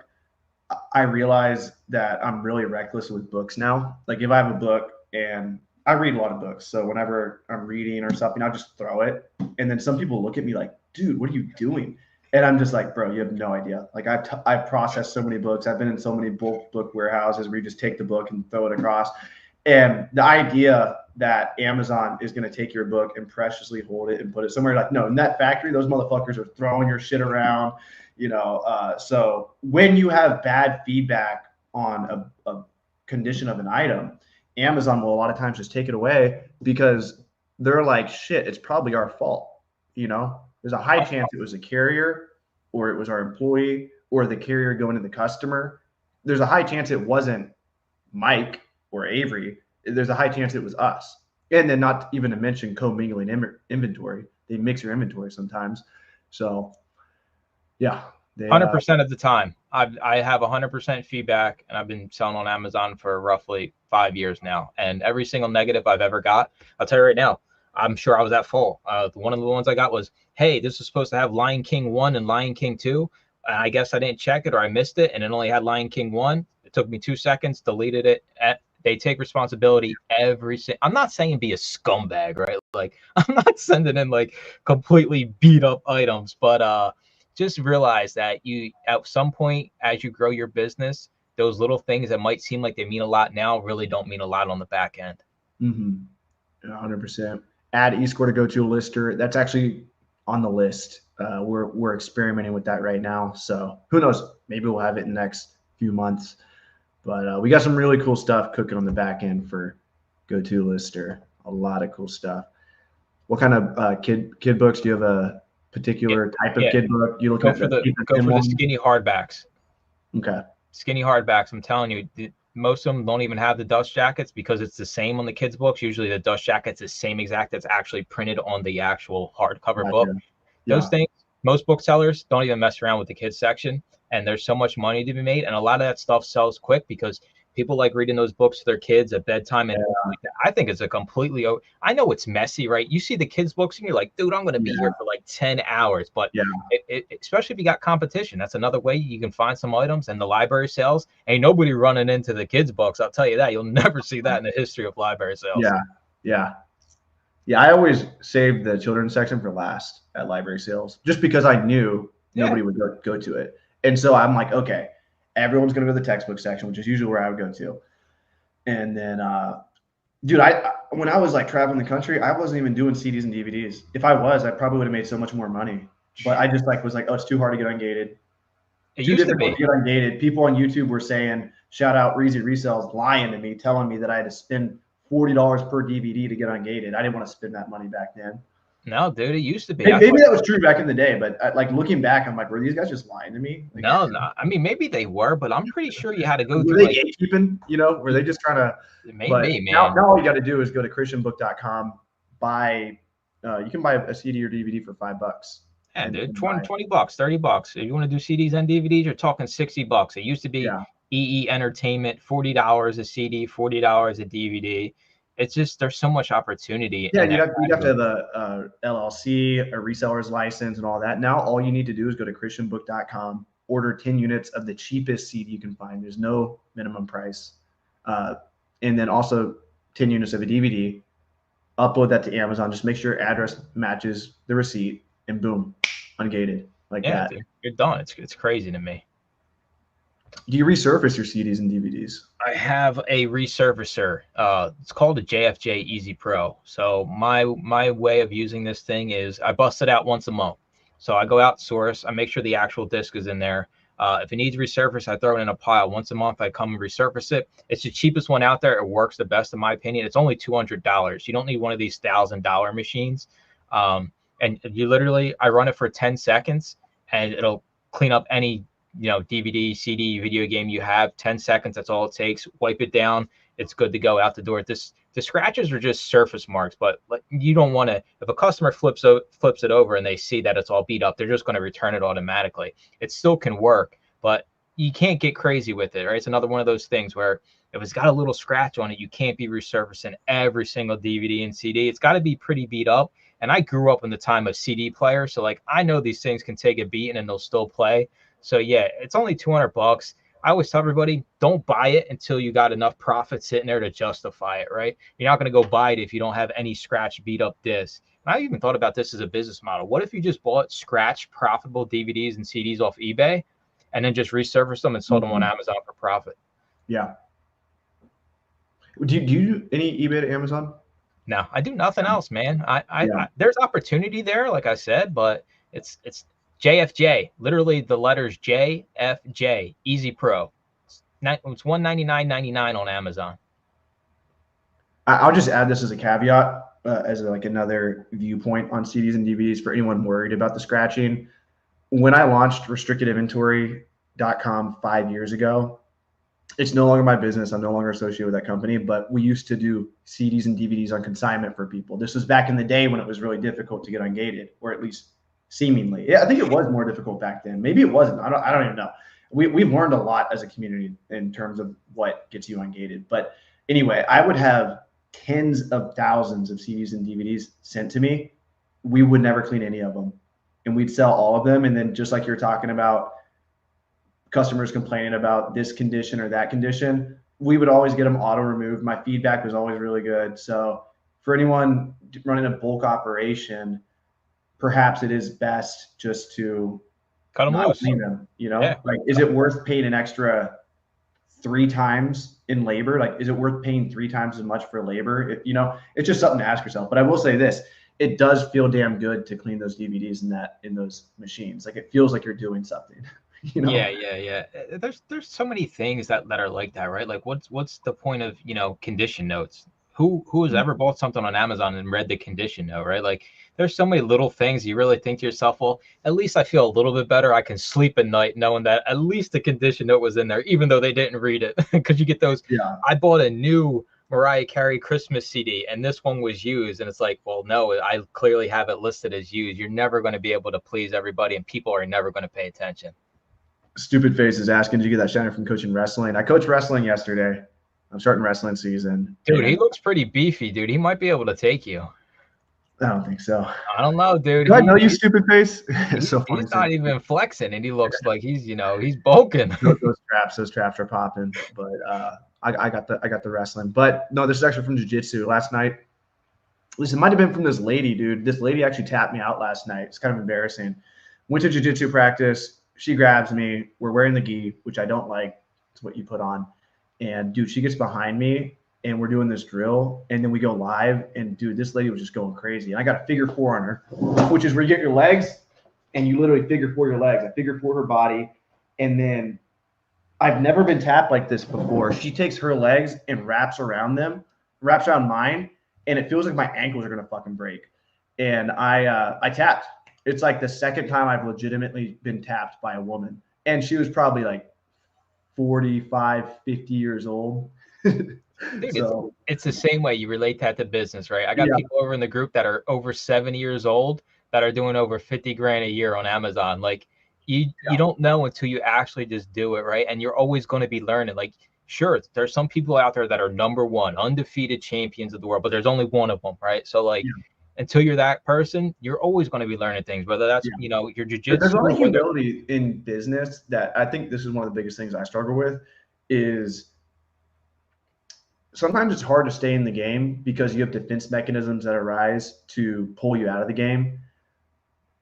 I realize that I'm really reckless with books now. Like if I have a book and I read a lot of books, so whenever I'm reading or something, I'll just throw it. And then some people look at me like, "Dude, what are you doing?" And I'm just like, "Bro, you have no idea." Like I've processed so many books. I've been in so many book warehouses where you just take the book and throw it across. And the idea that Amazon is going to take your book and preciously hold it and put it somewhere, like, no, in that factory, those motherfuckers are throwing your shit around, So when you have bad feedback on a condition of an item, Amazon will a lot of times just take it away because they're like, shit, it's probably our fault. There's a high chance it was a carrier or it was our employee or the carrier going to the customer. There's a high chance it wasn't Mike or Avery. There's a high chance it was us. And then not even to mention commingling inventory. They mix your inventory sometimes. So, yeah. 100% of the time. I have 100% feedback, and I've been selling on Amazon for roughly 5 years now. And every single negative I've ever got, I'll tell you right now, I'm sure I was at fault. One of the ones I got was, hey, this was supposed to have Lion King 1 and Lion King 2. And I guess I didn't check it or I missed it, and it only had Lion King 1. It took me 2 seconds, deleted it. They take responsibility I'm not saying be a scumbag, right? Like, I'm not sending in like completely beat up items, but just realize that you, at some point, as you grow your business, those little things that might seem like they mean a lot now really don't mean a lot on the back end. 100%. Add eScore to Go2Lister. That's actually on the list. We're experimenting with that right now. So who knows? Maybe we'll have it in the next few months. But we got some really cool stuff cooking on the back end for Go2Lister. A lot of cool stuff. What kind of kid books? Do you have a particular type of kid book? You look go for the skinny hardbacks. Okay. Skinny hardbacks. I'm telling you, most of them don't even have the dust jackets because it's the same on the kids' books. Usually the dust jacket's the same exact that's actually printed on the actual hardcover book. Those things, most booksellers don't even mess around with the kids section. And there's so much money to be made. And a lot of that stuff sells quick because people like reading those books to their kids at bedtime. And I think it's a completely, I know it's messy, right? You see the kids' books and you're like, dude, I'm going to be here for like 10 hours. But especially if you got competition, that's another way you can find some items. And the library sales, ain't nobody running into the kids' books. I'll tell you that. You'll never see that in the history of library sales. Yeah. I always saved the children's section for last at library sales just because I knew nobody would go to it. And so I'm like, okay, everyone's going to go to the textbook section, which is usually where I would go to. And then, dude, when I was like traveling the country, I wasn't even doing CDs and DVDs. If I was, I probably would have made so much more money. But I just was like, oh, it's too hard to get ungated. It used to be. Get ungated. People on YouTube were saying, shout out Reezy Resells, lying to me, telling me that I had to spend $40 per DVD to get ungated. I didn't want to spend that money back then. No, dude, it used to be. Maybe that was true back in the day, but like looking back, I'm like, were these guys just lying to me? Like, no. I mean, maybe they were, but I'm pretty sure you had to go through. Were they gatekeeping? Were they just trying to? Maybe, man. Now all you got to do is go to christianbook.com, buy. You can buy a CD or DVD for $5. Yeah, dude, $20, $30. If you want to do CDs and DVDs, you're talking $60. It used to be EE Entertainment, $40 a CD, $40 a DVD. It's just, there's so much opportunity. Yeah, you'd have to have a LLC, a reseller's license, and all that. Now all you need to do is go to christianbook.com, order 10 units of the cheapest CD you can find. There's no minimum price. And then also 10 units of a DVD. Upload that to Amazon. Just make sure your address matches the receipt, and boom, ungated like that. Dude, you're done. It's crazy to me. Do you resurface your CDs and DVDs? I have a resurfacer. It's called a JFJ Easy Pro. So my way of using this thing is I bust it out once a month. So I go out source. I make sure the actual disc is in there. If it needs resurface, I throw it in a pile. Once a month, I come and resurface it. It's the cheapest one out there. It works the best, in my opinion. It's only $200. You don't need one of these $1,000 machines. And you literally, I run it for 10 seconds, and it'll clean up any DVD, CD, video game you have. 10 seconds, that's all it takes. Wipe it down. It's good to go out the door. This The scratches are just surface marks, but like, you don't want to, if a customer flips it over and they see that it's all beat up, they're just going to return it automatically. It still can work, but you can't get crazy with it, right? It's another one of those things where if it's got a little scratch on it, you can't be resurfacing every single DVD and CD. It's got to be pretty beat up. And I grew up in the time of CD players, so like I know these things can take a beating and they'll still play. So yeah, it's only $200. I always tell everybody, don't buy it until you got enough profit sitting there to justify it, right? You're not going to go buy it if you don't have any scratch beat up discs. And I even thought about this as a business model. What if you just bought scratch profitable DVDs and CDs off eBay and then just resurfaced them and sold them on Amazon for profit? Yeah. Do you do any eBay to Amazon? No, I do nothing else, man. I there's opportunity there, like I said, but it's JFJ, literally the letters JFJ, Easy Pro. It's $199.99 on Amazon. I'll just add this as a caveat, as like another viewpoint on CDs and DVDs for anyone worried about the scratching. When I launched restrictedinventory.com 5 years ago, it's no longer my business. I'm no longer associated with that company, but we used to do CDs and DVDs on consignment for people. This was back in the day when it was really difficult to get ungated, or at least seemingly. Yeah, I think it was more difficult back then. Maybe it wasn't. I don't even know. We've learned a lot as a community in terms of what gets you ungated. But anyway, I would have tens of thousands of CDs and DVDs sent to me. We would never clean any of them, and we'd sell all of them. And then just like you're talking about, customers complaining about this condition or that condition, we would always get them auto removed. My feedback was always really good. So for anyone running a bulk operation, perhaps it is best just to cut them loose. Clean them, like, is it worth paying an extra 3 times in labor? Like, is it worth paying 3 times as much for labor? It's just something to ask yourself. But I will say this, it does feel damn good to clean those DVDs in those machines. Like, it feels like you're doing something. Yeah. There's so many things that are like that, right? Like what's the point of, condition notes? Who has ever bought something on Amazon and read the condition note, right? Like there's so many little things you really think to yourself, well, at least I feel a little bit better. I can sleep at night knowing that at least the condition note was in there, even though they didn't read it. Because you get those. Yeah. I bought a new Mariah Carey Christmas CD and this one was used, and it's like, well, no, I clearly have it listed as used. You're never going to be able to please everybody, and people are never going to pay attention. Stupid Face is asking, did you get that shiner from coaching wrestling? I coached wrestling yesterday. I'm starting wrestling season. Dude, he looks pretty beefy, dude. He might be able to take you. I don't think so. I don't know, dude. Do I know you, Stupid Face? It's so funny. He's not even flexing, and he looks like he's bulking. Those traps are popping. But I got the wrestling. But no, this is actually from jiu-jitsu. Last night, at least it might have been from this lady, dude. This lady actually tapped me out last night. It's kind of embarrassing. Went to jiu-jitsu practice. She grabs me. We're wearing the gi, which I don't like. It's what you put on. And dude, she gets behind me and we're doing this drill. And then we go live. And dude, this lady was just going crazy. And I got a figure 4 on her, which is where you get your legs and you literally figure 4 your legs. I figure 4 her body. And then I've never been tapped like this before. She takes her legs and wraps around mine. And it feels like my ankles are going to fucking break. And I tapped. It's like the second time I've legitimately been tapped by a woman. And she was probably like 45, 50 years old. Dude, so, it's the same way you relate that to business, right? I got people over in the group that are over 70 years old that are doing over 50 grand a year on Amazon. Like you don't know until you actually just do it, right? And you're always going to be learning. Like, sure, there's some people out there that are #1 undefeated champions of the world, but there's only one of them, right? So like, until you're that person, you're always going to be learning things, whether that's, your jiu-jitsu. There's a lot of humility in business that I think this is one of the biggest things I struggle with is sometimes it's hard to stay in the game because you have defense mechanisms that arise to pull you out of the game.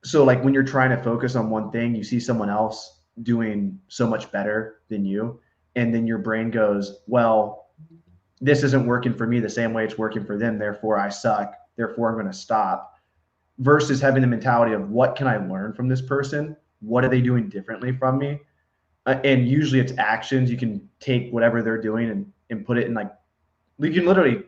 So like when you're trying to focus on one thing, you see someone else doing so much better than you. And then your brain goes, well, this isn't working for me the same way it's working for them. Therefore I suck. Therefore, I'm going to stop, versus having the mentality of what can I learn from this person? What are they doing differently from me? And usually it's actions. You can take whatever they're doing and put it in, like, you can literally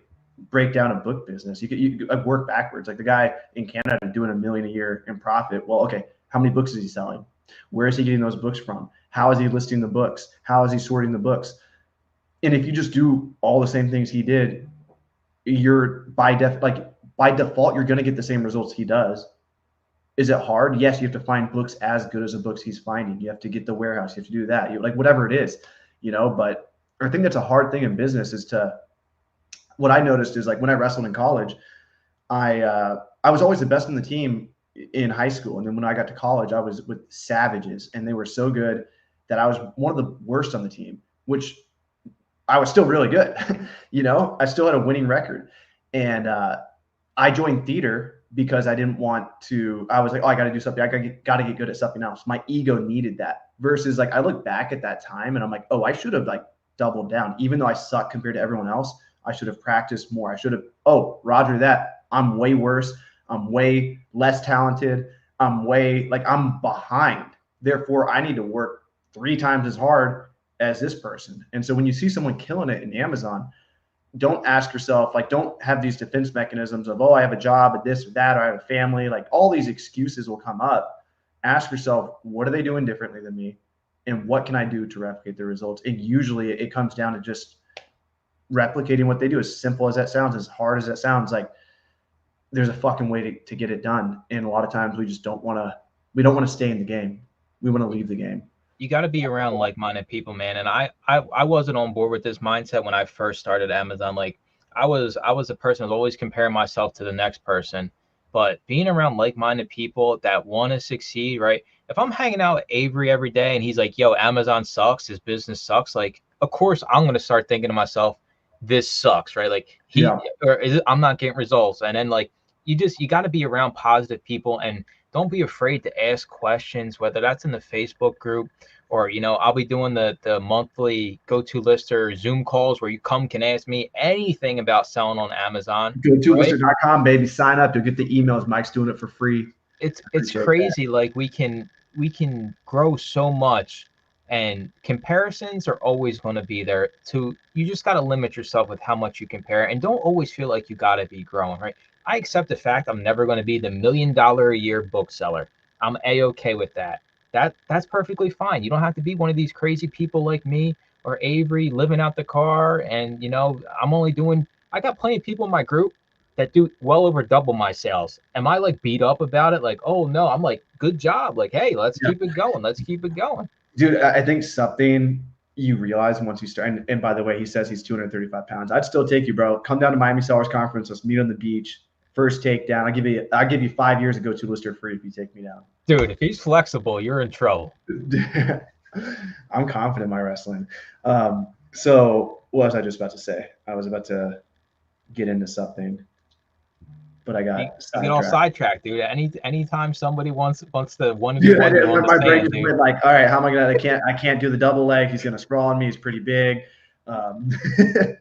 break down a book business. You could work backwards. Like the guy in Canada doing $1 million a year in profit. Well, okay, how many books is he selling? Where is he getting those books from? How is he listing the books? How is he sorting the books? And if you just do all the same things he did, you're by default, you're going to get the same results he does. Is it hard? Yes, you have to find books as good as the books he's finding. You have to get the warehouse. You have to do that. You like whatever it is, But I think that's a hard thing in business is what I noticed is like when I wrestled in college, I was always the best in the team in high school, and then when I got to college, I was with savages, and they were so good that I was one of the worst on the team, which I was still really good. I still had a winning record, and I joined theater because I didn't want to. I was like, oh, I got to do something. I got to get good at something else. My ego needed that. Versus like I look back at that time and I'm like, oh, I should have like doubled down, even though I suck compared to everyone else. I should have practiced more. I should have. Oh, Roger, that I'm way worse. I'm way less talented. I'm behind. Therefore, I need to work 3 times as hard as this person. And so when you see someone killing it in Amazon, don't ask yourself, like, don't have these defense mechanisms of, oh, I have a job at this or that, or I have a family. Like all these excuses will come up. Ask yourself, what are they doing differently than me? And what can I do to replicate the results? And usually it comes down to just replicating what they do. As simple as that sounds, as hard as that sounds, like there's a fucking way to get it done. And a lot of times we just don't want to stay in the game. We want to leave the game. You got to be around like-minded people, man. And I wasn't on board with this mindset when I first started Amazon. Like I was a person who was always comparing myself to the next person. But being around like-minded people that want to succeed, right? If I'm hanging out with Avery every day and he's like, yo, Amazon sucks, his business sucks, like, of course I'm going to start thinking to myself, this sucks, right? Like I'm not getting results. And then like, you got to be around positive people and don't be afraid to ask questions, whether that's in the Facebook group or, I'll be doing the monthly Go2Lister Zoom calls where you can ask me anything about selling on Amazon. Go2Lister.com, baby. Sign up. You'll get the emails. Mike's doing it for free. It's crazy. That. Like we can grow so much, and comparisons are always going to be there. You just got to limit yourself with how much you compare, and don't always feel like you got to be growing, right? I accept the fact I'm never going to be the $1 million a year bookseller. I'm A-okay with that. That's perfectly fine. You don't have to be one of these crazy people like me or Avery living out the car. And, I got plenty of people in my group that do well over double my sales. Am I like beat up about it? Like, oh no, I'm like, good job. Like, hey, let's keep it going. Let's keep it going. Dude, I think something you realize once you start, and by the way, he says he's 235 pounds. I'd still take you, bro. Come down to Miami Sellers Conference. Let's meet on the beach. First takedown. I'll give you 5 years of Go2Lister free if you take me down. Dude, if he's flexible, you're in trouble. I'm confident in my wrestling. So what was I just about to say? I was about to get into something, but I got you get all sidetracked, dude. Anytime somebody wants to my brain just went like, all right, how am I gonna? I can't do the double leg. He's gonna sprawl on me. He's pretty big.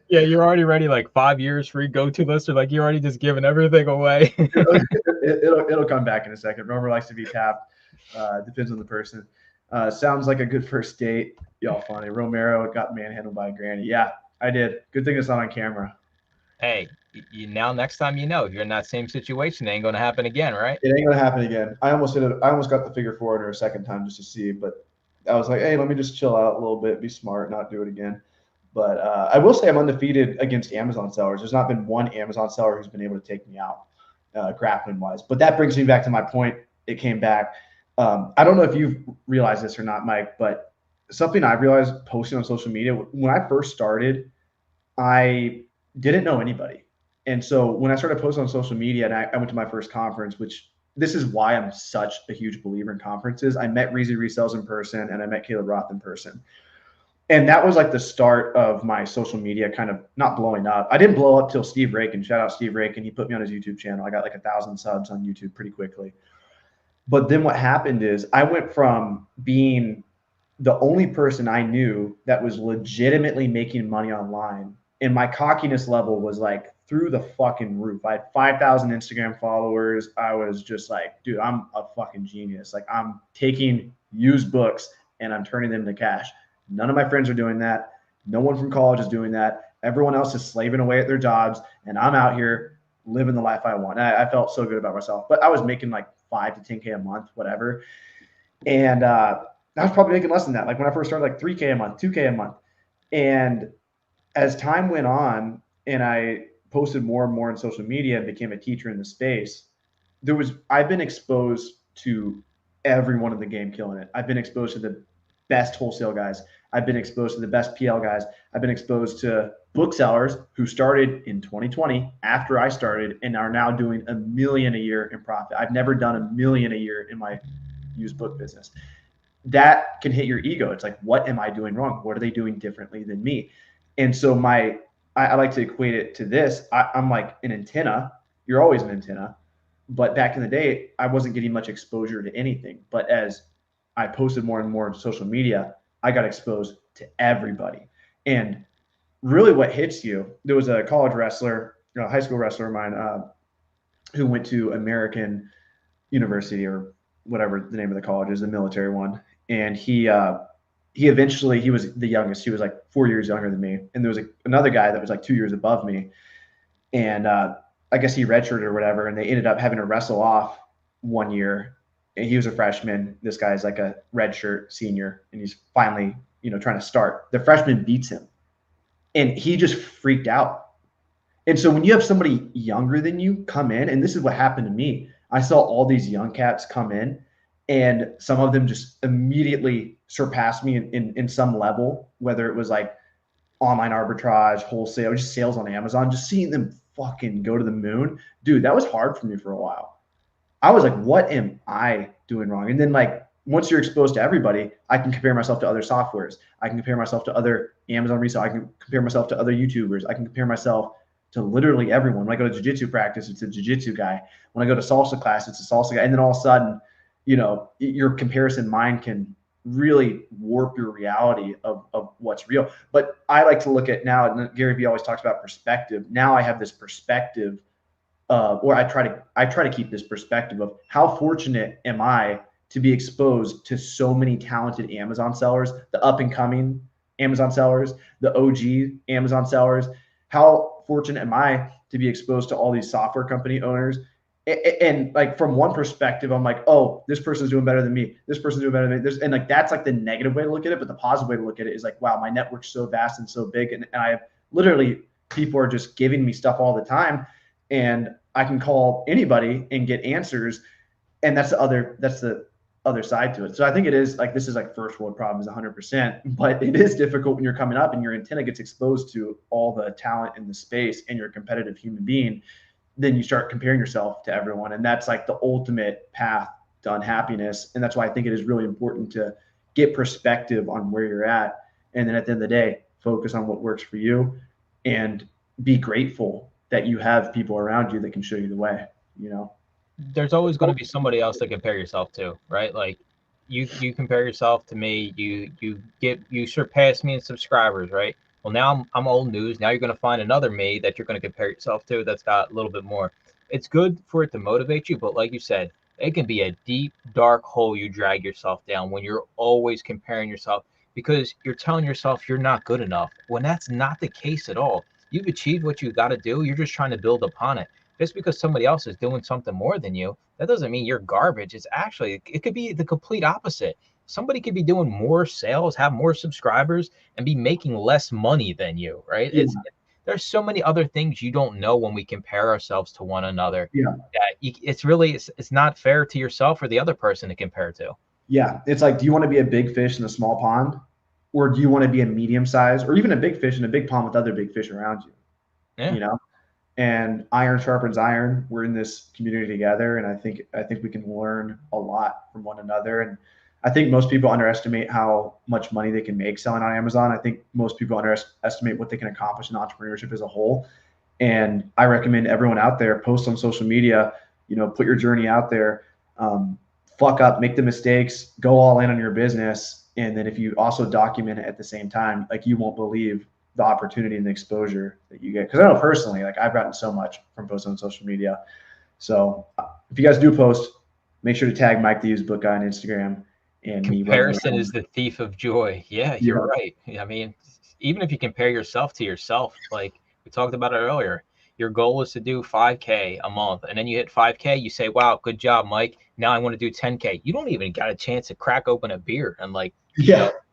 Yeah, you're already ready. Like 5 years free Go2Lister. Like you're already just giving everything away. it'll come back in a second. Romer likes to be tapped. Depends on the person. Sounds like a good first date. Y'all funny. Romero got manhandled by a granny. Yeah, I did. Good thing it's not on camera. Hey, now next time if you're in that same situation, it ain't gonna happen again, right? It ain't gonna happen again. I almost did it. I almost got the figure 4 a second time just to see, but I was like, hey, let me just chill out a little bit, be smart, not do it again. But I will say I'm undefeated against Amazon sellers. There's not been one Amazon seller who's been able to take me out grappling wise. But that brings me back to my point. It came back. I don't know if you've realized this or not, Mike, but something I realized posting on social media, when I first started, I didn't know anybody. And so when I started posting on social media and I went to my first conference, which this is why I'm such a huge believer in conferences. I met Reezy Resells in person and I met Caleb Roth in person. And that was like the start of my social media kind of not blowing up. I didn't blow up till Steve Rakin. Shout out Steve Rakin. He put me on his YouTube channel. I got like 1,000 subs on YouTube pretty quickly. But then what happened is I went from being the only person I knew that was legitimately making money online. And my cockiness level was like through the fucking roof. I had 5,000 Instagram followers. I was just like, dude, I'm a fucking genius. Like I'm taking used books and I'm turning them to cash. None of my friends are doing that. No one from college is doing that. Everyone else is slaving away at their jobs. And I'm out here living the life I want. I felt so good about myself. But I was making like 5 to 10K a month, whatever. And I was probably making less than that. Like when I first started, like 3K a month, 2K a month. And as time went on and I posted more and more on social media and became a teacher in the space, I've been exposed to everyone in the game killing it. I've been exposed to the best wholesale guys. I've been exposed to the best PL guys. I've been exposed to booksellers who started in 2020 after I started and are now doing $1 million a year in profit. I've never done $1 million a year in my used book business. That can hit your ego. It's like, what am I doing wrong? What are they doing differently than me? And so I like to equate it to this. I'm like an antenna. You're always an antenna. But back in the day, I wasn't getting much exposure to anything. But as I posted more and more on social media, I got exposed to everybody. And really what hits you, there was a college wrestler, a high school wrestler of mine who went to American University or whatever the name of the college is, the military one. And he eventually, he was the youngest. He was like 4 years younger than me. And there was another guy that was like 2 years above me. And I guess he redshirted or whatever. And they ended up having to wrestle off 1 year. And he was a freshman. This guy's like a redshirt senior. And he's finally, trying to start. The freshman beats him. And he just freaked out. And so when you have somebody younger than you come in, and this is what happened to me, I saw all these young cats come in, and some of them just immediately surpassed me in some level, whether it was like online arbitrage, wholesale, just sales on Amazon, just seeing them fucking go to the moon. Dude, that was hard for me for a while. I was like, what am I doing wrong? And then like, once you're exposed to everybody, I can compare myself to other softwares. I can compare myself to other Amazon resale. I can compare myself to other YouTubers. I can compare myself to literally everyone. When I go to jiu-jitsu practice, it's a jiu-jitsu guy. When I go to salsa class, it's a salsa guy. And then all of a sudden, your comparison mind can really warp your reality of what's real. But I like to look at now, and Gary Vee always talks about perspective. Now I have this perspective, or I try to keep this perspective of how fortunate am I to be exposed to so many talented Amazon sellers, the up and coming Amazon sellers, the OG Amazon sellers. How fortunate am I to be exposed to all these software company owners? And like from one perspective, I'm like, oh, this person's doing better than me. This person's doing better than me. And like that's like the negative way to look at it. But the positive way to look at it is like, wow, my network's so vast and so big. And I have literally people are just giving me stuff all the time. And I can call anybody and get answers. And that's the other side to it. So I think it is like, this is like first world problems 100%, but it is difficult when you're coming up and your antenna gets exposed to all the talent in the space and you're a competitive human being. Then you start comparing yourself to everyone. And that's like the ultimate path to unhappiness. And that's why I think it is really important to get perspective on where you're at. And then at the end of the day, focus on what works for you and be grateful that you have people around you that can show you the way, There's always going to be somebody else to compare yourself to, right? Like you compare yourself to me, you surpass me in subscribers, right? Well, now I'm old news. Now you're going to find another me that you're going to compare yourself to that's got a little bit more. It's good for it to motivate you, but like you said, it can be a deep, dark hole you drag yourself down when you're always comparing yourself because you're telling yourself you're not good enough when that's not the case at all. You've achieved what you got to do. You're just trying to build upon it. Just because somebody else is doing something more than you, that doesn't mean you're garbage. It could be the complete opposite. Somebody could be doing more sales, have more subscribers, and be making less money than you, right? Yeah. There's so many other things you don't know when we compare ourselves to one another. Yeah. It's not fair to yourself or the other person to compare to. Yeah. It's like, do you want to be a big fish in a small pond? Or do you want to be a medium size or even a big fish in a big pond with other big fish around you? Yeah. And iron sharpens iron. We're in this community together. And I think we can learn a lot from one another. And I think most people underestimate how much money they can make selling on Amazon. I think most people underestimate what they can accomplish in entrepreneurship as a whole. And I recommend everyone out there post on social media, put your journey out there, fuck up, make the mistakes, go all in on your business. And then if you also document it at the same time, like you won't believe the opportunity and the exposure that you get. Cause I know personally, like I've gotten so much from posting on social media. So if you guys do post, make sure to tag Mike the Used Book Guy on Instagram. And comparison is the thief of joy. Yeah, you're right. I mean, even if you compare yourself to yourself, like we talked about it earlier, your goal is to do 5K a month, and then you hit 5K, you say, wow, good job, Mike. Now I want to do 10K. You don't even got a chance to crack open a beer and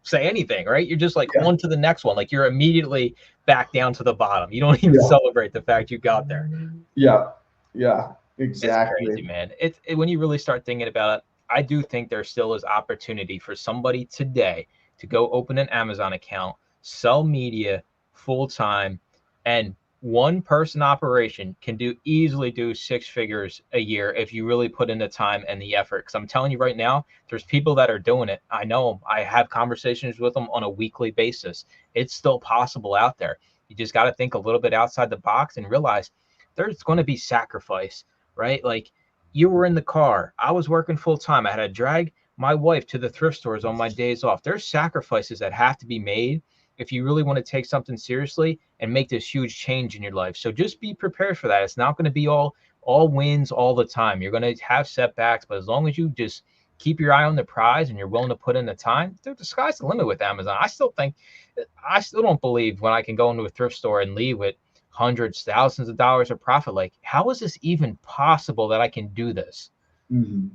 say anything, right? You're just like Yeah. on to the next one. Like you're immediately back down to the bottom. You don't even Yeah. celebrate the fact you got there. Yeah. Yeah. It's crazy, Exactly. man. When you really start thinking about it, I do think there still is opportunity for somebody today to go open an Amazon account, sell media full time, and one person operation can easily do six figures a year if you really put in the time and the effort. Because I'm telling you right now, there's people that are doing it. I know them. I have conversations with them on a weekly basis. It's still possible out there. You just got to think a little bit outside the box and realize there's going to be sacrifice, right? Like you were in the car. I was working full time. I had to drag my wife to the thrift stores on my days off. There's sacrifices that have to be made if you really want to take something seriously and make this huge change in your life. So just be prepared for that. It's not going to be all wins all the time. You're going to have setbacks, but as long as you just keep your eye on the prize and you're willing to put in the time, dude, the sky's the limit with Amazon. I still don't believe when I can go into a thrift store and leave with hundreds, thousands of dollars of profit. Like, how is this even possible that I can do this? Hmm.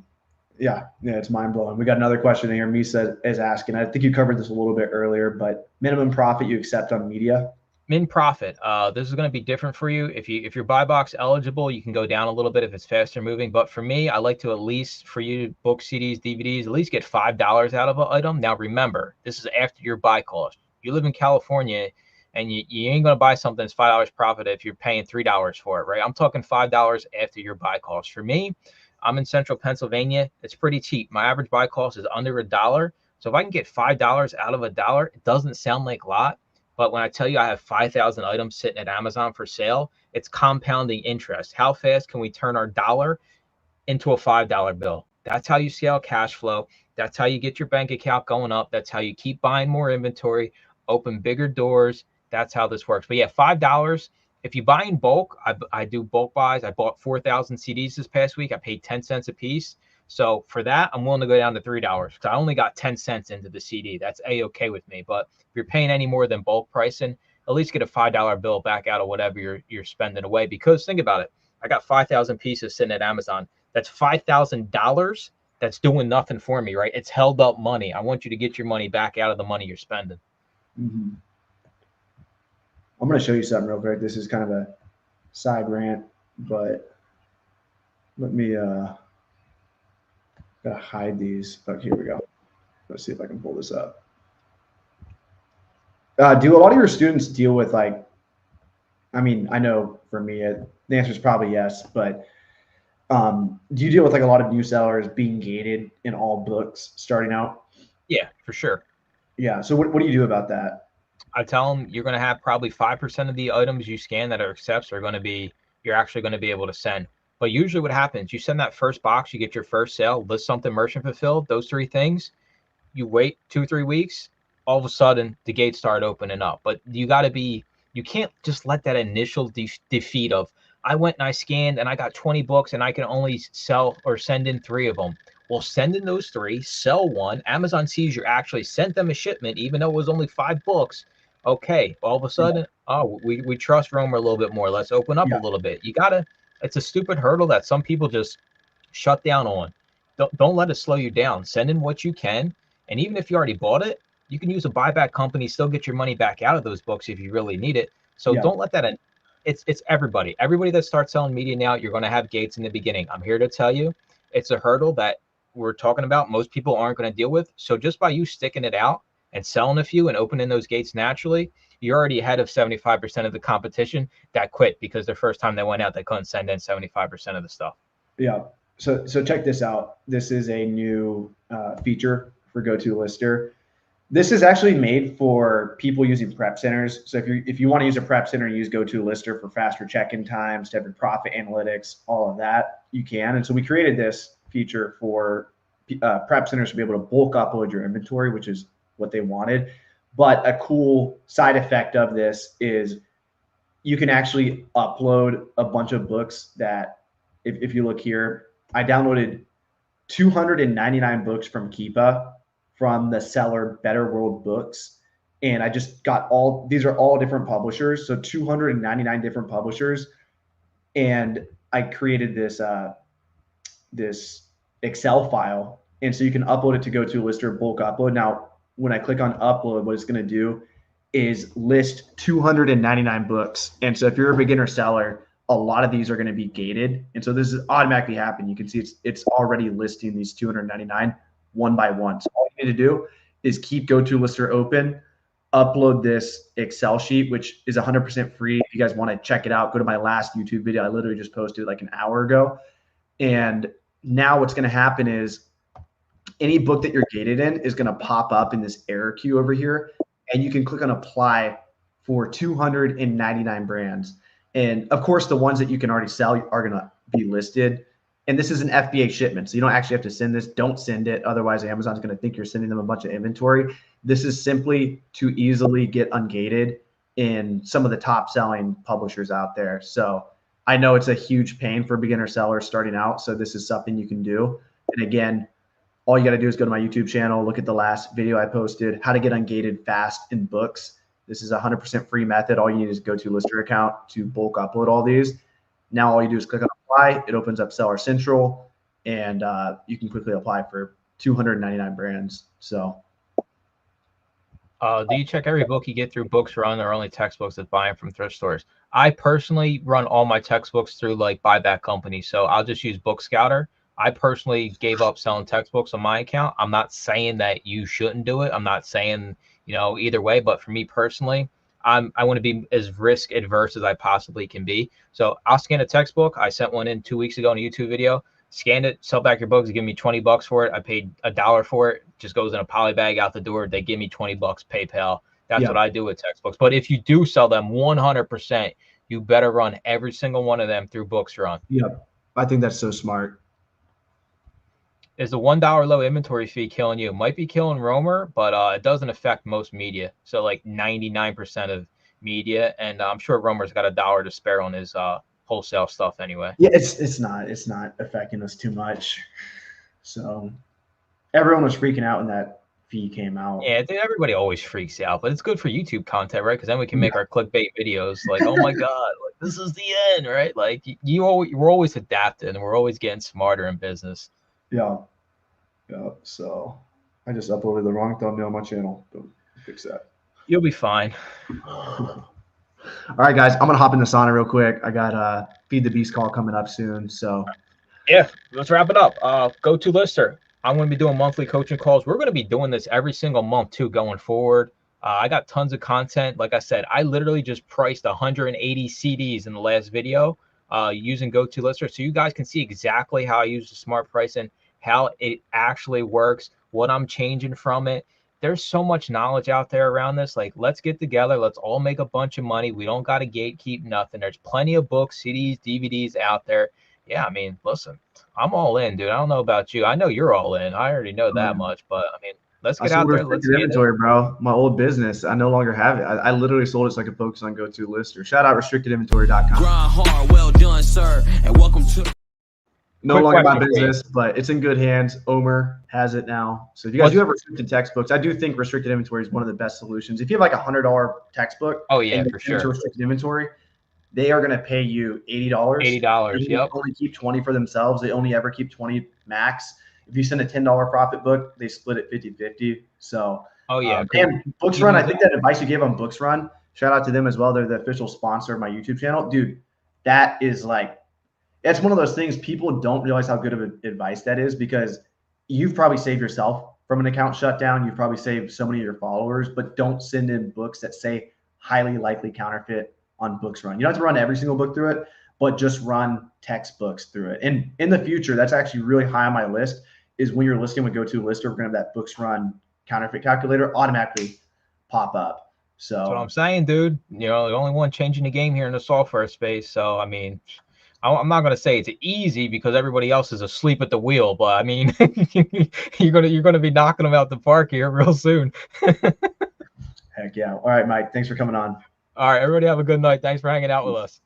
Yeah. Yeah. It's mind blowing. We got another question here. Misa is asking, I think you covered this a little bit earlier, but minimum profit you accept on media. Min profit. This is going to be different for you. If you're buy box eligible, you can go down a little bit if it's faster moving. But for me, I like to at least for you to book CDs, DVDs, at least get $5 out of an item. Now remember, this is after your buy cost. You live in California, and you ain't going to buy something that's $5 profit if you're paying $3 for it, right? I'm talking $5 after your buy cost. For me, I'm in central Pennsylvania. It's pretty cheap. My average buy cost is under $1. So if I can get $5 out of $1, it doesn't sound like a lot. But when I tell you I have 5,000 items sitting at Amazon for sale, it's compounding interest. How fast can we turn our dollar into a $5 bill? That's how you scale cash flow. That's how you get your bank account going up. That's how you keep buying more inventory, open bigger doors. That's how this works. But yeah, $5. If you buy in bulk, I do bulk buys. I bought 4,000 CDs this past week. I paid 10 cents a piece. So for that, I'm willing to go down to $3 because I only got 10 cents into the CD. That's a-okay with me. But if you're paying any more than bulk pricing, at least get a $5 bill back out of whatever you're spending away. Because think about it, I got 5,000 pieces sitting at Amazon. That's $5,000 that's doing nothing for me, right? It's held up money. I want you to get your money back out of the money you're spending. Mm-hmm. I'm going to show you something real quick. This is kind of a side rant, but let me gotta hide these. Oh, here we go. Let's see if I can pull this up. Do a lot of your students deal with like, I mean, I know for me, the answer is probably yes, but do you deal with like a lot of new sellers being gated in all books starting out? Yeah, for sure. Yeah. So what do you do about that? I tell them you're going to have probably 5% of the items you scan that are accepts are going to be, you're actually going to be able to send. But usually what happens, you send that first box, you get your first sale, list something merchant fulfilled, those three things, you wait 2-3 weeks, all of a sudden the gates start opening up. But you can't just let that initial defeat of, I went and I scanned and I got 20 books and I can only sell or send in 3 of them. Well, send in those 3, sell one. Amazon sees you actually sent them a shipment, even though it was only 5 books. Okay, all of a sudden, oh, we trust Romer a little bit more. Let's open up a Yeah. little bit. It's a stupid hurdle that some people just shut down on. Don't let it slow you down. Send in what you can. And even if you already bought it, you can use a buyback company, still get your money back out of those books if you really need it. So Yeah. don't let that in. It's everybody. Everybody that starts selling media now, you're going to have gates in the beginning. I'm here to tell you, it's a hurdle that we're talking about. Most people aren't going to deal with. So just by you sticking it out and selling a few and opening those gates naturally, you're already ahead of 75% of the competition that quit because the first time they went out, they couldn't send in 75% of the stuff. Yeah. So check this out. This is a new feature for Go2Lister. This is actually made for people using prep centers. So if you want to use a prep center, use Go2Lister for faster check-in times, to have your profit analytics, all of that, you can. And so we created this feature for prep centers to be able to bulk upload your inventory, which is what they wanted. But a cool side effect of this is you can actually upload a bunch of books that, if you look here, I downloaded 299 books from Keepa from the seller Better World Books. And I just got these are all different publishers. So 299 different publishers. And I created this Excel file. And so you can upload it to Go2Lister bulk upload. Now, when I click on upload, what it's going to do is list 299 books. And so if you're a beginner seller, a lot of these are going to be gated. And so this is automatically happening. You can see it's already listing these 299 one by one. So all you need to do is keep Go2Lister open, upload this Excel sheet, which is 100% free. If you guys want to check it out, go to my last YouTube video. I literally just posted like an hour ago. And now what's going to happen is any book that you're gated in is going to pop up in this error queue over here. And you can click on apply for 299 brands. And of course, the ones that you can already sell are going to be listed. And this is an FBA shipment. So you don't actually have to send this. Don't send it. Otherwise, Amazon's going to think you're sending them a bunch of inventory. This is simply to easily get ungated in some of the top selling publishers out there. So I know it's a huge pain for beginner sellers starting out. So this is something you can do. And again, all you got to do is go to my YouTube channel, look at the last video I posted, how to get ungated fast in books. This is a 100% free method. All you need is a Go2Lister account to bulk upload all these. Now all you do is click on apply. It opens up Seller Central, and you can quickly apply for 299 brands. So, do you check every book you get through Books Run, or only textbooks that buy them from thrift stores? I personally run all my textbooks through like buyback companies, so I'll just use Book Scouter. I personally gave up selling textbooks on my account. I'm not saying that you shouldn't do it. I'm not saying, you know, either way, but for me personally, I want to be as risk adverse as I possibly can be. So I'll scan a textbook. I sent one in 2 weeks ago in a YouTube video, scanned it, sell back your books, give me $20 for it. I paid $1 for it. Just goes in a poly bag out the door. They give me $20 PayPal. That's what I do with textbooks. But if you do sell them 100%, you better run every single one of them through Books Run. Yep. I think that's so smart. Is the $1 low inventory fee killing you? It might be killing Romer, but it doesn't affect most media. So like 99% of media, and I'm sure Romer's got $1 to spare on his wholesale stuff anyway. Yeah, it's not affecting us too much. So everyone was freaking out when that fee came out. Yeah, dude, everybody always freaks out, but it's good for YouTube content, right? Because then we can make our clickbait videos like, oh my God, like, this is the end, right? Like we're always adapting, and we're always getting smarter in business. Yeah. So I just uploaded the wrong thumbnail on my channel. Don't fix that. You'll be fine. All right, guys, I'm gonna hop in the sauna real quick. I got Feed the Beast call coming up soon. So yeah, let's wrap it up. Go2Lister. I'm going to be doing monthly coaching calls. We're going to be doing this every single month too going forward. I got tons of content. Like I said, I literally just priced 180 CDs in the last video using Go2Lister. So you guys can see exactly how I use the smart pricing, how it actually works, what I'm changing from it. There's so much knowledge out there around this. Like, let's get together. Let's all make a bunch of money. We don't got to gatekeep nothing. There's plenty of books, CDs, DVDs out there. Yeah, I mean, listen, I'm all in, dude. I don't know about you. I know you're all in. I already know that much. But, I mean, let's get out there. Let's get inventory, bro. My old business, I no longer have it. I literally sold it so I could focus on Go2Lister. Shout out restrictedinventory.com. Grind hard, well done, sir, and welcome to no longer my business, but it's in good hands. Omer has it now. So if you guys do have restricted textbooks, I do think restricted inventory is one of the best solutions. If you have like $100 textbook, oh yeah, for sure, restricted inventory, they are going to pay you $80. $80, yep. They only keep 20 for themselves. They only ever keep 20 max. If you send a $10 profit book, they split it 50-50. So oh yeah, and Books Run, I think that advice you gave on Books Run, shout out to them as well. They're the official sponsor of my YouTube channel. Dude, that is like, it's one of those things people don't realize how good of advice that is, because you've probably saved yourself from an account shutdown. You've probably saved so many of your followers, but don't send in books that say highly likely counterfeit on Books Run. You don't have to run every single book through it, but just run textbooks through it. And in the future, that's actually really high on my list, is when you're listing with Go2Lister, we're going to have that Books Run counterfeit calculator automatically pop up. So that's what I'm saying, dude. You know, the only one changing the game here in the software space. So, I mean, I'm not going to say it's easy because everybody else is asleep at the wheel, but I mean, you're going to be knocking them out the park here real soon. Heck yeah. All right, Mike, thanks for coming on. All right, everybody have a good night. Thanks for hanging out with us.